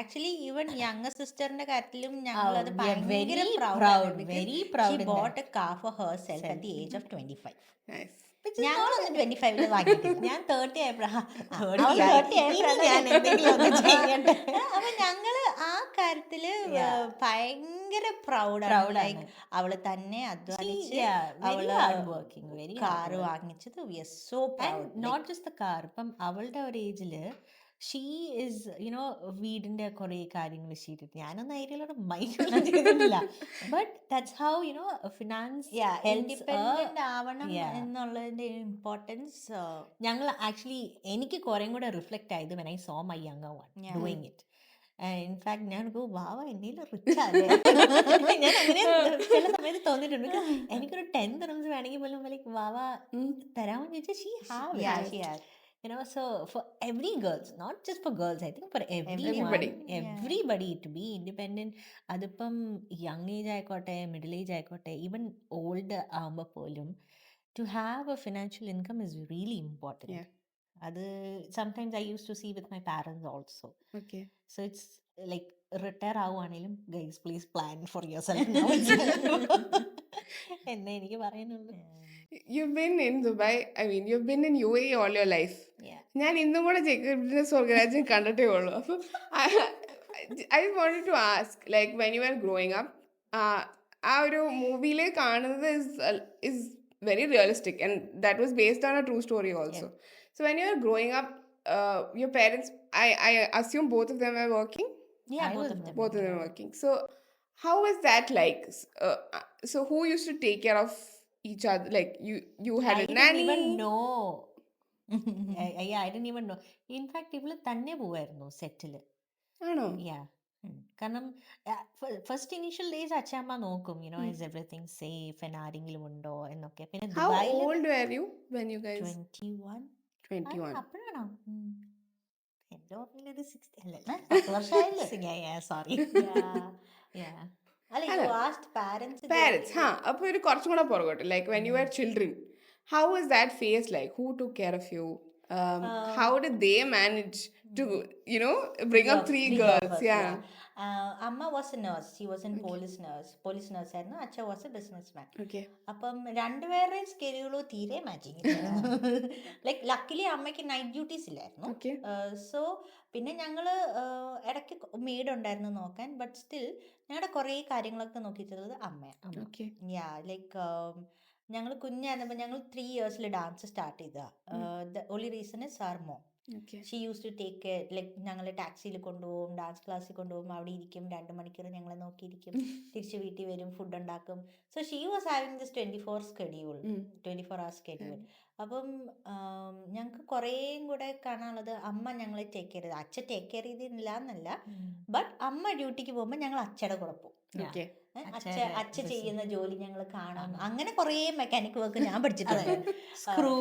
Actually even younger സിസ്റ്ററിന്റെ കാര്യത്തിലും ഞങ്ങൾ അത് very proud. Bought a car for herself at the age of 25. Nice. ഞങ്ങളൊന്നും 25 വാങ്ങിയിട്ടില്ല. ഞാൻ 30 ആയപ്പോഴാണ് അപ്പൊ ഞങ്ങള് ആ കാര്യത്തില് ഭയങ്കര പ്രൗഡാണ്. ലൈക്ക് അവള് തന്നെ അധ്വാനിച്ച് അവള് കാറ് വാങ്ങിച്ചത്. We are so proud. Not just the car. ഇപ്പം അവളുടെ ഒരു ഏജില് ഷീ ഈസ് യുനോ വീടിന്റെ കുറെ കാര്യങ്ങൾ ചെയ്തിട്ട് ഞാനൊന്നും ഐഡിയയിലൂടെ മൈൻഡ് ചെയ്തിട്ടില്ല. But that's how you know finance independent ആവണം Yeah. എന്നുള്ളതിന്റെ ഇമ്പോർട്ടൻസ്. ഞങ്ങൾ ആക്ച്വലി എനിക്ക് കുറേ കൂടെ റിഫ്ലക്റ്റ് ആയത് when I saw my younger one Yeah. doing it. In fact ഞാൻ വാവ എന്തെങ്കിലും റിച്ച് ആണേ ഞാൻ അങ്ങനെ ചില സമയത്ത് തോന്നിയിട്ടുണ്ട്. Because എനിക്കൊരു 10 dirhams വേണമെങ്കിൽ പോലും ലൈക്ക് വാവ തരാമെന്ന് ചോദിച്ചാൽ she have Yeah, she has. so for every girls, not just for girls, I think for Everybody. everybody to be independent. അതിപ്പം യങ് ഏജ് ആയിക്കോട്ടെ, മിഡിൽ ഏജ് ആയിക്കോട്ടെ, ഈവൻ ഓൾഡ് ആകുമ്പോൾ പോലും to have a financial income is really important. Yeah. അത് sometimes I used to see with my parents also. Okay. So it's like retire ആവുകയാണെങ്കിലും guys please plan for yourself എന്നേ എനിക്ക് പറയാനുള്ളൂ. You've been in Dubai, I mean, you've been in UAE all your life. Yeah. ഞാൻ ഇന്നും കൂടെ ജേക്കബിന്റെ സ്വർഗരാജ്യം കണ്ടിട്ടേ ഉള്ളൂ. അപ്പം I wanted to ask, like when you were growing up, ആ ഒരു മൂവിയിൽ കാണുന്നത് is very realistic and that was based on a true story also. So when you were growing up, your parents, I assume both of them were working? Yeah, I both was of them. Both of them working. So how was that like? So who used to take care of each other? Like you had I a didn't nanny? even know. I didn't even know. In fact ഇവള് തന്നെ പോവായിരുന്നു സെറ്റില്. ആണോ? കാരണം first initial days അച്ഛമ്മ നോക്കും is everything safe and ആരെങ്കിലും ഉണ്ടോ എന്നൊക്കെ. പിന്നെ How ദുബായിൽ old were you when you guys? 21. 21. അപ്പോഴാണോ എന്റെ ഓർമ്മയിൽ ഒരു 60 അല്ലല്ല 10 വർഷമായില്ലേ. സോറി. അല്ല, അല്ല. you asked parents. Parents, അപ്പോൾ ഒരു കുറച്ചും കൂടെ പുറകോട്ട്. Like when you were children, how was that phase like? Who took care of you? How did they manage to, bring up three girls? Yeah. അമ്മ was A nurse. She was an police nurse ആയിരുന്നു. അച്ഛൻ was A business man. Okay. അപ്പം രണ്ടുപേരുടെയും സ്കെഡ്യൂളോ തീരെ matching like luckily അമ്മയ്ക്ക് night duties ഇല്ലായിരുന്നു. Okay. So പിന്നെ ഞങ്ങള് ഇടയ്ക്ക് മെയ്ഡ് ഉണ്ടായിരുന്നു നോക്കാൻ. ബട്ട് സ്റ്റിൽ ഞങ്ങളുടെ കുറേ കാര്യങ്ങളൊക്കെ നോക്കിയിട്ടുള്ളത് അമ്മയാണ്. Okay. ലൈക്ക് ഞങ്ങൾ കുഞ്ഞായിരുന്നപ്പോൾ ഞങ്ങൾ 3 years ഡാൻസ് സ്റ്റാർട്ട് ചെയ്ത. The only reason is our mom. Okay. She use to take care. Like ഞങ്ങൾ ടാക്സിയിൽ കൊണ്ടുപോകും, ഡാൻസ് ക്ലാസ്സിൽ കൊണ്ടുപോകും, അവിടെ ഇരിക്കും 2 മണിക്കൂർ ഞങ്ങളെ നോക്കിയിരിക്കും, തിരിച്ച് വീട്ടിൽ വരും, ഫുഡ് ഉണ്ടാക്കും. So she was having this 24 hours schedule. അപ്പം ഞങ്ങൾക്ക് കുറേയും കൂടെ കാണാനുള്ളത് അമ്മ ഞങ്ങളെ ടേക്ക് കെയർ ചെയ്ത്. അച്ഛൻ ടേക്ക് കെയർ ചെയ്തില്ല എന്നല്ല, ബട്ട് അമ്മ ഡ്യൂട്ടിക്ക് പോകുമ്പോൾ ഞങ്ങൾ അച്ഛയുടെ കൂടെ പോകും. Okay. അച്ഛ ചെയ്യുന്ന ജോലി ഞങ്ങൾ കാണാം. അങ്ങനെ കുറേ മെക്കാനിക് വർക്ക് ഞാൻ പഠിച്ചിട്ടുണ്ട്. സ്ക്രൂ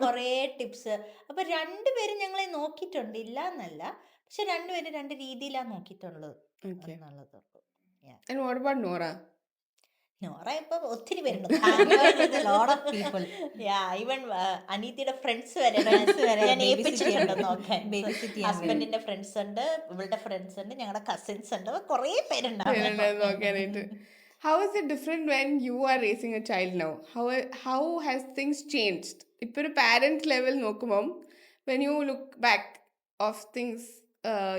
കുറേ ടിപ്സ്. അപ്പൊ രണ്ടുപേരും ഞങ്ങളെ നോക്കിയിട്ടുണ്ട്, ഇല്ല എന്നല്ല, പക്ഷെ രണ്ടുപേരും 2 രീതിയിലാണ് നോക്കിയിട്ടുള്ളത് Okay. എന്നുള്ളത്. And what about Nora? Nora ഇപ്പൊ ഒത്തിരി പേരുണ്ട്. ഈവൻ അനീതിയുടെ ഫ്രണ്ട്സ് വരെ ഞാൻ ഏൽപ്പിച്ചിട്ടുണ്ട് നോക്കാൻ. ഹസ്ബൻഡിന്റെ ഫ്രണ്ട്സ് ഉണ്ട്, ഇവളുടെ ഫ്രണ്ട്സ് ഉണ്ട്, ഞങ്ങളുടെ കസിൻസ് ഉണ്ട്, കുറേ പേരുണ്ടാവും. How is it different when you are raising a child now? How has things changed? ഇപ്പോൾ ഒരു parent level നോക്കുമ്പം when you look back of things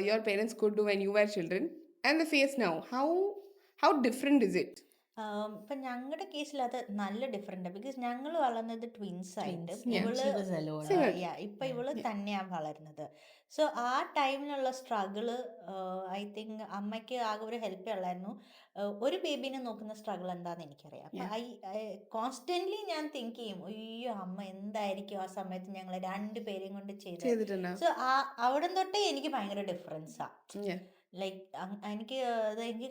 your parents could do when you were children and the phase now, how different is it? ഇപ്പൊ ഞങ്ങളുടെ കേസിൽ അത് നല്ല different. Because ഞങ്ങൾ വളർന്നത് ട്വിൻസ് ആയിട്ട്. ഇപ്പൊ ഇവള് തന്നെയാണ് വളരുന്നത്. സോ ആ ടൈമിലുള്ള സ്ട്രഗിള് ഐ തിങ്ക് അമ്മയ്ക്ക് ആകെ ഒരു ഹെൽപ്പേ ഉള്ളായിരുന്നു. ഒരു ബേബീനെ നോക്കുന്ന സ്ട്രഗിൾ എന്താന്ന് എനിക്കറിയാം. അപ്പൊ കോൺസ്റ്റന്റ്ലി ഞാൻ തിങ്ക് ചെയ്യും, അയ്യോ അമ്മ എന്തായിരിക്കും ആ സമയത്ത് ഞങ്ങൾ 2 പേരെയും കൊണ്ട് ചെയ്തത്. സോ അവിടെ തൊട്ടേ എനിക്ക് ഭയങ്കര ഡിഫറൻസാ. ലൈക്ക് എനിക്ക്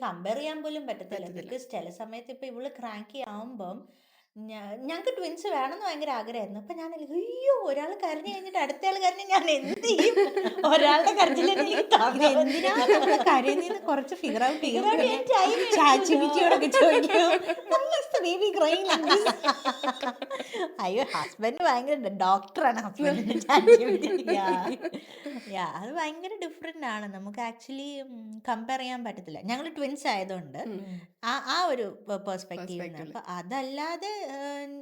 കമ്പയർ ചെയ്യാൻ പോലും പറ്റത്തില്ല. ബിക്കോസ് ചില സമയത്ത് ഇപ്പൊ ഇവള് ക്രാങ്കി ആവുമ്പം ഞങ്ങൾക്ക് ട്വിൻസ് വേണമെന്ന് ഭയങ്കര ആഗ്രഹമായിരുന്നു. അപ്പൊ ഞാൻ അയ്യോ ഒരാൾ കരഞ്ഞു കഴിഞ്ഞിട്ട് അടുത്ത ആൾ കരഞ്ഞ് ഞാൻ എന്ത് ചെയ്യും? ഒരാളുടെ കരയുന്നതിന് കുറച്ച് ഫിഗർ ഔട്ട് അയ്യോ ഹസ്ബൻഡ് ഭയങ്കര ഡോക്ടറാണ്. ഹസ്ബൻഡിന്റെ അത് ഭയങ്കര ഡിഫറെന്റ് ആണ്. നമുക്ക് ആക്ച്വലി കമ്പയർ ചെയ്യാൻ പറ്റത്തില്ല. ഞങ്ങൾ ട്വിൻസ് ആയതുകൊണ്ട് ആ ഒരു പെർസ്പെക്റ്റീവ്. അപ്പൊ അതല്ലാതെ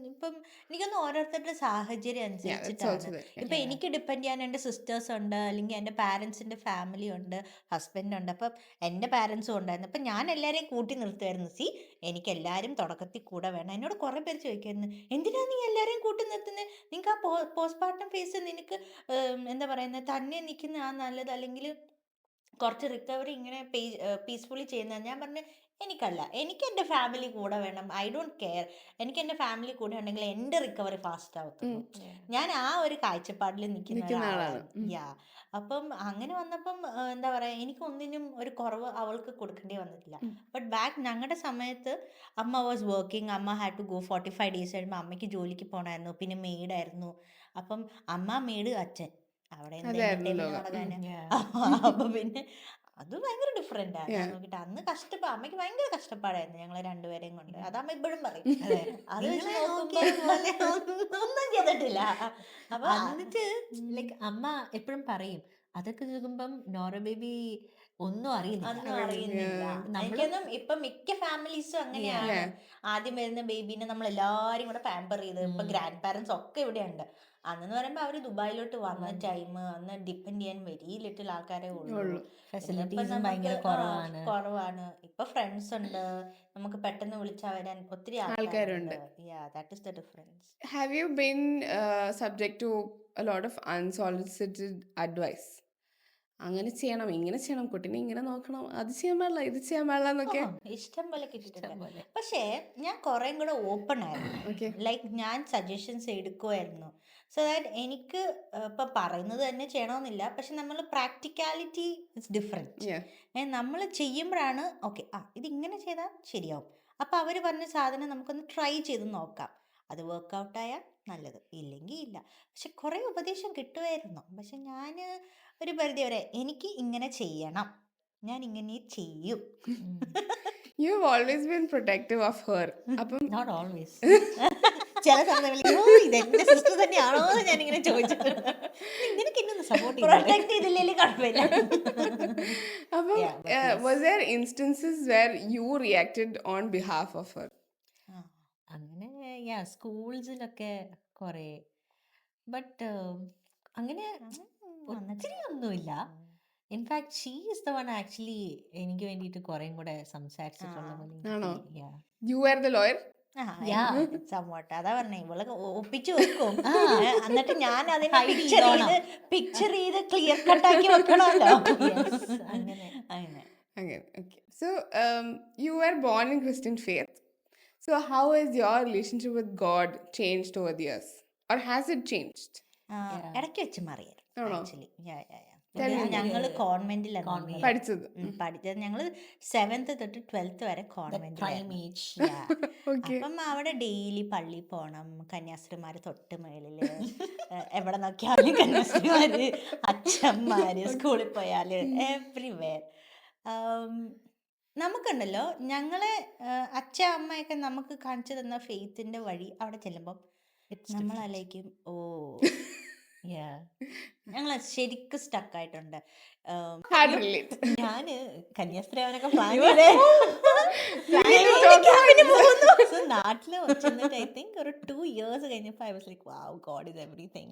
ഇപ്പം എനിക്കൊന്ന് ഓരോരുത്തരുടെ സാഹചര്യം അനുസരിച്ചിട്ടാണ്. ഇപ്പൊ എനിക്ക് ഡിപ്പെൻഡ് ചെയ്യാൻ എൻ്റെ സിസ്റ്റേഴ്സ് ഉണ്ട്, അല്ലെങ്കിൽ എൻ്റെ പാരൻസിന്റെ ഫാമിലി ഉണ്ട്, ഹസ്ബൻഡ് ഉണ്ട്. അപ്പം എൻ്റെ പാരൻസും ഉണ്ടായിരുന്നു. അപ്പം ഞാൻ എല്ലാവരെയും കൂട്ടി നിർത്തുമായിരുന്നു. എനിക്ക് എല്ലാവരും തുടക്കത്തിൽ കൂടെ വേണം. എന്നോട് കുറേ പേര് ചോദിക്കായിരുന്നു, എന്തിനാ നീ എല്ലാവരെയും കൂട്ടി നിർത്തുന്നത്? നിങ്ങൾക്ക് ആ പോസ്റ്റ്മോർട്ടം ഫേസ് നിനക്ക് എന്താ പറയുന്നത്, തന്നെ നിൽക്കുന്ന ആ നല്ലത്, അല്ലെങ്കിൽ കുറച്ച് റിക്കവറി ഇങ്ങനെ പീസ്ഫുള്ളി ചെയ്യുന്നത്. ഞാൻ പറഞ്ഞു, എനിക്കല്ല, എനിക്ക് എൻ്റെ ഫാമിലി കൂടെ വേണം. I don't care. എനിക്ക് എൻ്റെ ഫാമിലി കൂടെ ഉണ്ടെങ്കിൽ എൻ്റെ റിക്കവറി ഫാസ്റ്റ് ആവത്തുള്ളൂ. ഞാൻ ആ ഒരു കാഴ്ചപ്പാടിൽ നിൽക്കുന്ന നിൽക്കുന്ന ആളാണ്. ഒരാളാണ്. യാ. അപ്പം അങ്ങനെ വന്നപ്പം എന്താ പറയുക, എനിക്കൊന്നിനും ഒരു കുറവ് അവൾക്ക് കൊടുക്കേണ്ടി വന്നിട്ടില്ല. ബട്ട് ബാക്ക് ഞങ്ങളുടെ സമയത്ത് അമ്മ വാസ് വർക്കിംഗ്. അമ്മ ഹാഡ് ടു ഗോ 45 ഡേയ്സ് കഴിയുമ്പോൾ അമ്മയ്ക്ക് ജോലിക്ക് പോകണമായിരുന്നു. പിന്നെ മെയ്ഡായിരുന്നു. അപ്പം അമ്മ, മെയ്ഡ്, അച്ഛൻ, അവിടെ എന്ത് അതായിരുന്നു എന്റർടൈൻമെന്റ് ലോകം. നടക്കാന്. അപ്പൊ പിന്നെ അത് ഭയങ്കര ഡിഫറെന്റ് ആണ്. ഞാൻ നോക്കിട്ട് അന്ന് അമ്മയ്ക്ക് ഭയങ്കര കഷ്ടപ്പാടായിരുന്നു ഞങ്ങളെ രണ്ടുപേരെയും കൊണ്ട്. അതമ്മ ഇപ്പോഴും പറയും. അത് വെച്ച് നോക്കുമ്പോ ഒന്നും ചെയ്തിട്ടില്ല. അപ്പൊ എന്നിട്ട് ലൈക്ക് അമ്മ എപ്പോഴും പറയും, അതൊക്കെ നോക്കുമ്പം നോറ ബേബി ഒന്നും അറിയുന്നില്ല. ഒന്നും അറിയുന്നില്ല. എനിക്കൊന്നും ഇപ്പൊ മിക്ക ഫാമിലീസും അങ്ങനെയാണ്. ആദ്യം വരുന്ന ബേബീനെ നമ്മൾ എല്ലാരും കൂടെ പാമ്പർ ചെയ്ത്, ഇപ്പൊ ഗ്രാൻഡ് പാരന്റ്സ് ഒക്കെ ഇവിടെ ഉണ്ട്. അന്നെന്ന് പറയുമ്പോ അവര് ദുബായിലോട്ട് വന്ന ടൈം, അന്ന് ഡിപ്പെൻഡ് ചെയ്യാൻ വെരി ലിറ്റിൽ ആൾക്കാരെ ഉള്ളൂ. ഫെസിലിറ്റീസും ഭയങ്കര കുറവാണ്. കുറവാണ്. ഇപ്പൊ ഫ്രണ്ട്സ് ഉണ്ട്, നമുക്ക് പെട്ടെന്ന് വിളിച്ചാൽ വരാൻ ഒത്തിരി ആൾക്കാരുണ്ട്. That is the difference. Have you been subject to a lot of unsolicited advice? അങ്ങനെ ചെയ്യണം, ഇങ്ങനെ ചെയ്യണം, കുട്ടീനെ ഇങ്ങനെ നോക്കണം, അത് ചെയ്യാൻ പാടില്ല, ഇത് ചെയ്യാൻ പാടില്ല എന്നൊക്കെ. ഇഷ്ടം പോലെ കിട്ടിയിട്ടുണ്ട്. പക്ഷേ ഞാൻ കുറേ കൂടെ ഓപ്പൺ ആയിരുന്നു. Okay. ലൈക്ക് ഞാൻ സജഷൻസ് എടുക്കുമായിരുന്നു. സോ ദാറ്റ് എനിക്ക് ഇപ്പൊ പറയുന്നത് തന്നെ ചെയ്യണമെന്നില്ല. പക്ഷെ നമ്മൾ പ്രാക്ടിക്കാലിറ്റി ഇറ്റ്സ് ഡിഫറെൻറ്റ്. Yeah. നമ്മൾ ചെയ്യുമ്പോഴാണ് ഓക്കെ, ഇതിങ്ങനെ ചെയ്താൽ ശരിയാവും. അപ്പോൾ അവർ പറഞ്ഞ സാധനം നമുക്കൊന്ന് ട്രൈ ചെയ്ത് നോക്കാം. അത് വർക്കൗട്ടായാൽ നല്ലത്, ഇല്ലെങ്കിൽ ഇല്ല. പക്ഷെ കുറേ ഉപദേശം കിട്ടുമായിരുന്നു. പക്ഷെ ഞാൻ ഒരു പരിധി വരെ എനിക്ക് ഇങ്ങനെ ചെയ്യണം, ഞാൻ ഇങ്ങനെ ചെയ്യും. You've always been protective of her. അപ്പം നോട്ട് ഓൾവേസ്. ചില സമയങ്ങളിൽ ഇതെന്റെ സിസ്റ്റർ തന്നെയാണോ എന്ന് ഞാനിങ്ങനെ ചോദിച്ചിട്ടുണ്ട്. നിനക്ക് എന്നെ സപ്പോർട്ട് പ്രൊട്ടക്ട് ചെയ്തില്ലെങ്കിൽ കുഴപ്പമില്ല. അപ്പം was there instances where you reacted on behalf of her? അങ്ങനെ സ്കൂൾസിലൊക്കെ കുറേ, ബട്ട് അങ്ങനെ ഒത്തിരി ഒന്നുമില്ല. In fact she is the one actually എനിക്ക് വേണ്ടിയിട്ട് കുറേം കൂടെ സംസാരിച്ചിട്ടുള്ള ആണോ? പോലെ. You were the lawyer? somewhat. അതാ പറഞ്ഞേ, ഇവള് ഒപ്പിച്ചു വെക്കും. എന്നിട്ട് ഞാൻ അതിനെ Hide പിക്ചർ ചെയ്ത് ക്ലിയർ കട്ടാക്കി വെക്കണമല്ലോ. അങ്ങനെ അങ്ങനെ. Okay. So you were born in Christian faith. So how has your relationship with God changed over the years? Or has it changed? ഇടയ്ക്ക് വെച്ച് മാറിയായിരുന്നു ആണോ? ആക്ച്വലി. ഞങ്ങള് കോൺവെന്റിലാണ് പഠിച്ചത്. പഠിച്ചത്. ഞങ്ങള് 7th തൊട്ട് 12th വരെ കോൺവെന്റ്. അപ്പം അവിടെ ഡെയിലി പള്ളി പോണം, കന്യാസ്ത്രീമാര് തൊട്ട് മേളില്, എവിടെ നോക്കിയാലും കന്യാസ്ത്രീമാര്, അച്ഛന്മാര്, സ്കൂളിൽ പോയാല് എവ്രിവെയർ. നമുക്കുണ്ടല്ലോ, ഞങ്ങളെ അച്ഛ അമ്മയൊക്കെ നമുക്ക് കാണിച്ചു തന്ന ഫെയ്ത്തിന്റെ വഴി അവിടെ ചെല്ലുമ്പം നമ്മളാലേക്കും ഞങ്ങൾ ശരിക്കും സ്റ്റക്കായിട്ടുണ്ട്. ഞാന് കന്യാസ്ത്രീ പ്ലാൻ നാട്ടില് ചെന്നിട്ട് ഐ തിങ്ക് ഒരു 2 years കഴിഞ്ഞപ്പോ I was like wow, God is everything.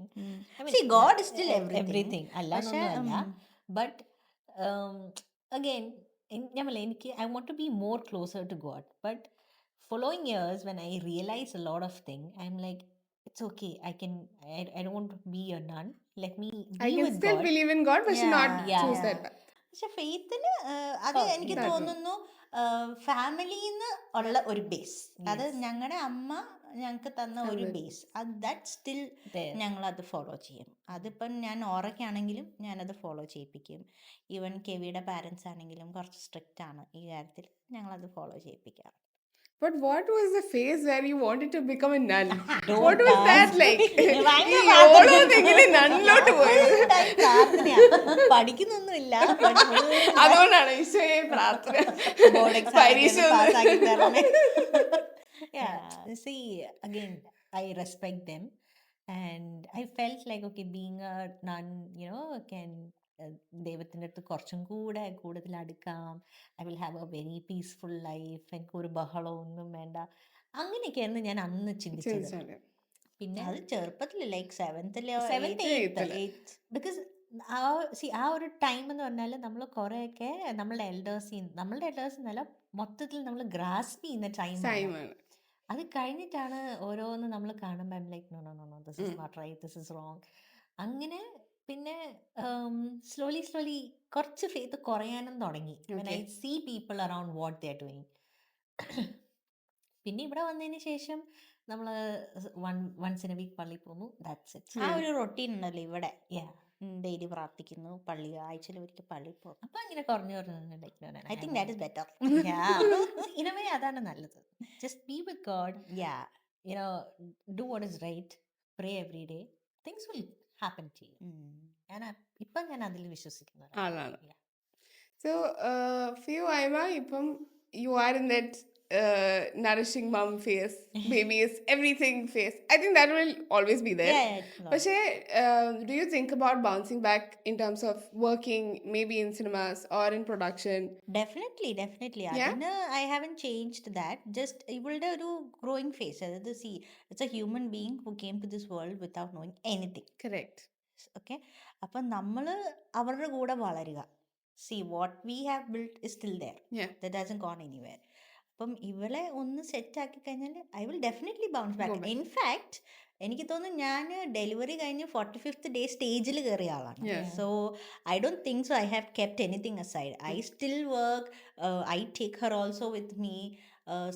God is still everything അല്ല. ബട്ട് again എനിക്ക് I want to be more closer to God, but following years when I realize a lot of things, I'm like, it's okay, I don't want to be a nun, let me be I can with still God. believe in God, but not choose that path. പക്ഷെ ഫെയ്ത്തിന് അത് എനിക്ക് തോന്നുന്നു ഫാമിലിന്ന് ഉള്ള ഒരു base, അത് ഞങ്ങളുടെ അമ്മ ഞങ്ങൾക്ക് തന്ന ഒരു ബേസ്, അത് ദാറ്റ് സ്റ്റിൽ ഞങ്ങളത് ഫോളോ ചെയ്യും. അതിപ്പം ഞാൻ ഓറയ്ക്കാണെങ്കിലും ഞാനത് ഫോളോ ചെയ്യിപ്പിക്കും. ഈവൻ കെവിയുടെ പാരൻസ് ആണെങ്കിലും കുറച്ച് സ്ട്രിക്റ്റ് ആണ് ഈ കാര്യത്തിൽ, ഞങ്ങളത് follow ചെയ്യിപ്പിക്കാം. But what was the phase where you wanted to become a nun? What was that like? നണ്ണിലോട്ട് പോയത് പഠിക്കുന്നൊന്നുമില്ല, അതുകൊണ്ടാണ് ഈശോയെ പ്രാർത്ഥന പരീക്ഷ പാസ്സാക്കി തരണേ. See, again, I respect them and I felt like, okay, being a nun, can ദൈവത്തിൻ്റെ അടുത്ത് കുറച്ചും കൂടെ കൂടുതൽ അടുക്കാം. I will have a very peaceful life, എനിക്കൊരു ബഹളമൊന്നും വേണ്ട. അങ്ങനെയൊക്കെയായിരുന്നു ഞാൻ അന്ന് ചിന്തിച്ചത്. പിന്നെ അത് ചെറുപ്പത്തില് ലൈക്ക് 7th, 8th, ബിക്കോസ് ആ ഒരു ടൈം എന്ന് പറഞ്ഞാൽ നമ്മൾ കുറേയൊക്കെ നമ്മളുടെ എൽഡേഴ്സ് എന്നല്ല, മൊത്തത്തിൽ നമ്മൾ ഗ്രാസ്പ് ചെയ്യുന്ന ടൈമാണ്. ടൈമാണ്. അത് കഴിഞ്ഞിട്ടാണ് ഓരോന്ന് നമ്മൾ കാണുമ്പോൾ like no no no no this is not right, this is wrong. അങ്ങനെ പിന്നെ സ്ലോലി കുറച്ച് ഫെയ്ത്ത് കുറയാനും തുടങ്ങി. when I Okay. see people around what they are doing. പിന്നെ ഇവിടെ വന്നതിന് ശേഷം നമ്മൾ വൺസ് ഇൻ എ വീക്ക് പള്ളിയിൽ പോകുന്നു, ദാറ്റ്സ് ഇറ്റ്. ആ Yeah. ഒരു റൊട്ടീൻ ഉണ്ടല്ലോ ഇവിടെ. യാ ഡെയിലി പ്രാർത്ഥിക്കുന്നു, ആഴ്ചയിൽ ഒരിക്കൽ പള്ളിയിൽ പോകും. അപ്പൊ അങ്ങനെ കുറഞ്ഞു പറഞ്ഞു like I think that is better. In a way അതാണ് നല്ലത്. Just be with God, you do what is right, pray every day, things will happen to you. ഞാൻ അതിൽ വിശ്വസിക്കുന്ന ആളാണ്. So, for you, Aima, ipam you are in that nourishing mom phase, babies, everything phase. I think that will always be there. But do you think about bouncing back in terms of working maybe in cinemas or in production? Definitely Yeah? അതിന് I haven't changed that. Just ഇവളുടെ ഒരു growing phase, അതായത് it's a human being who came to this world without knowing anything. Correct. Okay, അപ്പം നമ്മൾ അവരുടെ കൂടെ വളരുക. What we have build is still there, Yeah. That hasn't gone anywhere. അപ്പം ഇവളെ ഒന്ന് സെറ്റ് ആക്കി കഴിഞ്ഞാൽ I will definitely bounce Go back. back. In fact എനിക്ക് തോന്നുന്നു ഞാൻ ഡെലിവറി കഴിഞ്ഞ് 45th ഡേ സ്റ്റേജിൽ കയറിയ ആളാണ്. Yeah. So I don't think so I have kept anything aside. I still work, I take Har also with me.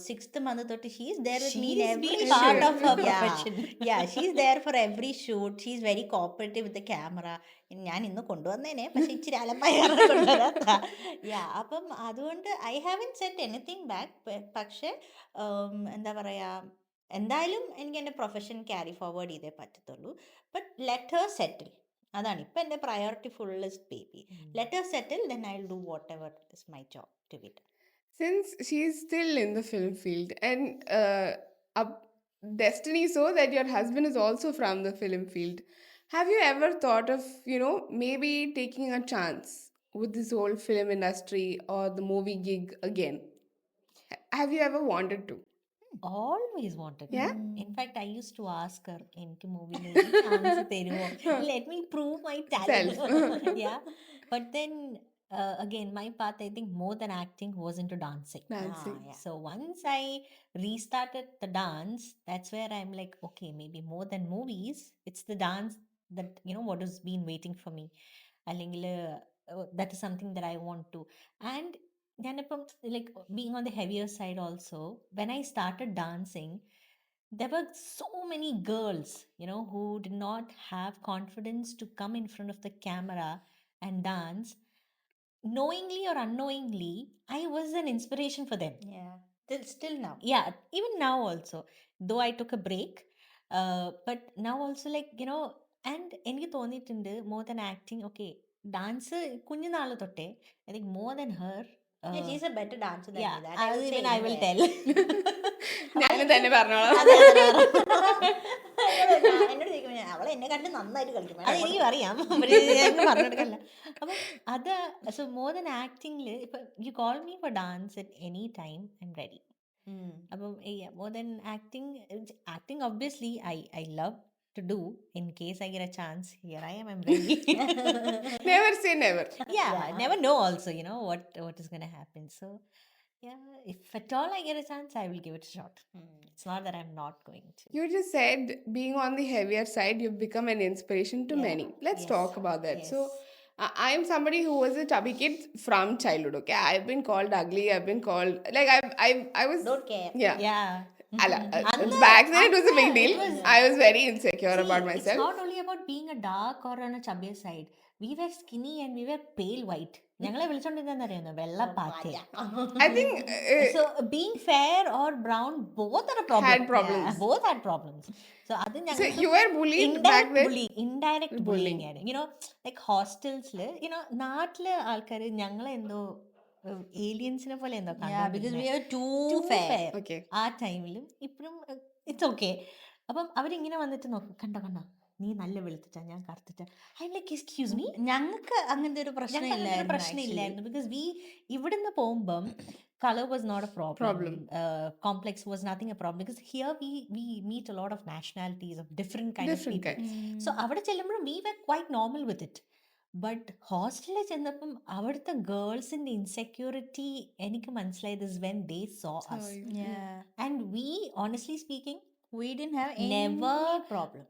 6th month തൊട്ട് she is there with me in She's every been part part of her of profession. Yeah, she's there for every shoot. She's very cooperative with the camera. ഞാൻ ഇന്ന് കൊണ്ടുവന്നേനെ, പക്ഷെ ഇച്ചിരി അലമ്പായ കൊണ്ടുവരാത്ത. അപ്പം അതുകൊണ്ട് I haven't set anything back. പക്ഷെ എന്താ പറയുക, എന്തായാലും എനിക്ക് എൻ്റെ പ്രൊഫഷൻ ക്യാരി ഫോർവേഡ് ചെയ്തേ പറ്റത്തുള്ളൂ. ബട്ട് ലെറ്റ് ഹർ സെറ്റിൽ, അതാണ് ഇപ്പം എൻ്റെ priority. Full is baby. Let her settle, then I will do whatever is my job to be. Since she is still in the film field and up destiny so that your husband is also from the film field, have you ever thought of, maybe taking a chance with this whole film industry or the movie gig again? Have you ever wanted to? always wanted. Yeah? In fact, I used to ask her, എനിക്ക് മൂവിയിൽ chance തരുമോ, let me prove my talent. Self. Yeah, but then again, my path, I think more than acting was into dancing. Dancing. So once I restarted the dance, that's where I'm like, okay, maybe more than movies, it's the dance that, what has been waiting for me. അല്ലെങ്കിൽ that is something that I want to. And ഞാനിപ്പം like being on the heavier side also, when I started dancing, there were so many girls, who did not have confidence to come in front of the camera and dance. Knowingly or unknowingly, I was an inspiration for them. Still now. Yeah, even now also, though I took a break, but now also, like, and എനിക്ക് തോന്നിയിട്ടുണ്ട് more than acting, okay, dance കുഞ്ഞുനാൾ തൊട്ടേ, I think more than her. She's a better dancer than Yeah, me. That അത് say even I will anywhere. tell. ഞാനും തന്നെ പറഞ്ഞോളാം. എന്നോട് ചോദിക്കുമ്പോൾ അവളെ എന്നെക്കാട്ടിലും നന്നായിട്ട് കളിക്കും. അത് എനിക്കും അറിയാം, പറഞ്ഞെടുക്കല്ല. അപ്പം അത് സോ മോർ ദൻ ആക്ടിങ്ങിൽ ഇപ്പം you call me for dance at any time I am ready. അപ്പം more than acting obviously I love to do. In case I get a chance, here I am, I'm ready. Never say never. Yeah, never know also, what is going to happen. So yeah, if at all I get a chance, I will give it a shot. It's not that I'm not going to. You just said being on the heavier side, you've become an inspiration to many. Let's Yes. talk about that. Yes. So, I am somebody who was a chubby kid from childhood. Okay, I've been called ugly. I've been called like I was. Don't care. Yeah. Yeah. Back then it was a big deal. I was very insecure See, about it's myself. not only about being a dark or on a chubby side. We were skinny and we were pale white. ഞങ്ങളെ വിളിച്ചോണ്ടിരുന്ന അറിയുന്നു വെള്ള പാറ്റ. I think So being fair or brown, both are a problem. Had problems. Yeah, both had problems. So അത് so you were bullied back then. Indirect bullying ആയിരുന്നു. Like ഹോസ്റ്റൽസിൽ നാട്ടിലെ ആൾക്കാർ ഞങ്ങളെ എന്തോ ഏലിയൻസിനെ പോലെ എന്തോ Because we are too Too fair. fair. Okay. ആ ടൈമിലും ഇപ്പോഴും ഇറ്റ്സ് ഓക്കെ. അപ്പം അവരിങ്ങനെ വന്നിട്ട് നോക്കും, കണ്ടോ നീ നല്ല വെളുത്തിട്ടാ, ഞാൻ കറുത്തിട്ടാ. ഐ ലൈക്ക് എക്സ്ക്യൂസ് മീ, ഞങ്ങൾക്ക് അങ്ങനത്തെ ഒരു പ്രശ്നമില്ലായിരുന്നു. പ്രശ്നമില്ലായിരുന്നു. ബിക്കോസ് ഇവിടുന്ന് പോകുമ്പം color was not a problem. Complex was nothing a problem, because here we meet a lot of nationalities of different kind of Different people. kinds. So അവിടെ ചെല്ലുമ്പോഴും we were quite normal with it. But ഹോസ്റ്റലിൽ ചെന്നപ്പം അവിടുത്തെ ഗേൾസിന്റെ insecurity എനിക്ക് മനസ്സിലായത് when they saw us. Yeah. And we honestly speaking We didn't have Never- any problem.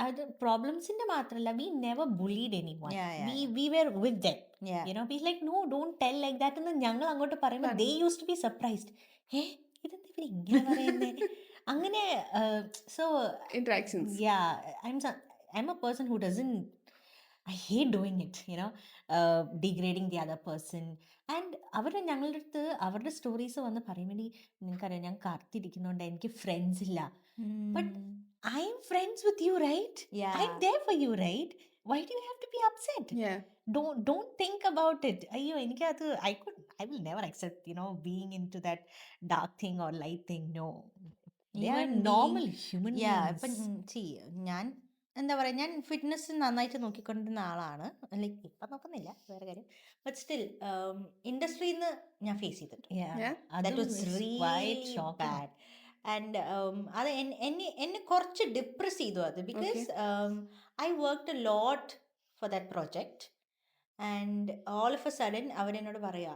അത് പ്രോബ്ലംസിന്റെ മാത്രമല്ല, we never bullied anyone. Yeah, yeah, we were with them. Yeah. Like no don't tell like that എന്ന് ഞങ്ങൾ അങ്ങോട്ട് പറയുമ്പോൾ they use to be surprised. ഇതെന്താ ഇവർ ഇങ്ങനെ പറയുന്നത് അങ്ങനെ. So Interactions. I'm a person who doesn't. I hate doing it, degrading the other person. And ഞങ്ങളുടെ അടുത്ത് അവരുടെ സ്റ്റോറീസ് വന്ന് പറയുമ്പോൾ നിങ്ങൾക്കറിയാം ഞാൻ കറുത്തിരിക്കുന്നതുകൊണ്ട് എനിക്ക് ഫ്രണ്ട്സ് ഇല്ല. But I am friends with you, right? Yeah. I'm there for you, right? Why do you have to be upset? Yeah. Don't think about it. അയ്യോ എനിക്കത് I will never accept, being into that dark thing or light thing. No. They are Even normal human Yeah, beings. ഇപ്പം ഞാൻ എന്താ പറയുക, ഞാൻ fitness നന്നായിട്ട് നോക്കിക്കൊണ്ടിരുന്ന ആളാണ്. Like ഇപ്പം നോക്കുന്നില്ല, വേറെ കാര്യം. ബട്ട് സ്റ്റിൽ ഇൻഡസ്ട്രിയിൽ നിന്ന് ഞാൻ ഫേസ് ചെയ്തിട്ടുണ്ട്. Yeah. That was Quite really shocking. bad. And അത് എന്നെ കുറച്ച് ഡിപ്രസ് ചെയ്തു അത്. Because I worked a lot for that project and all of A sudden അവരെന്നോട് പറയാ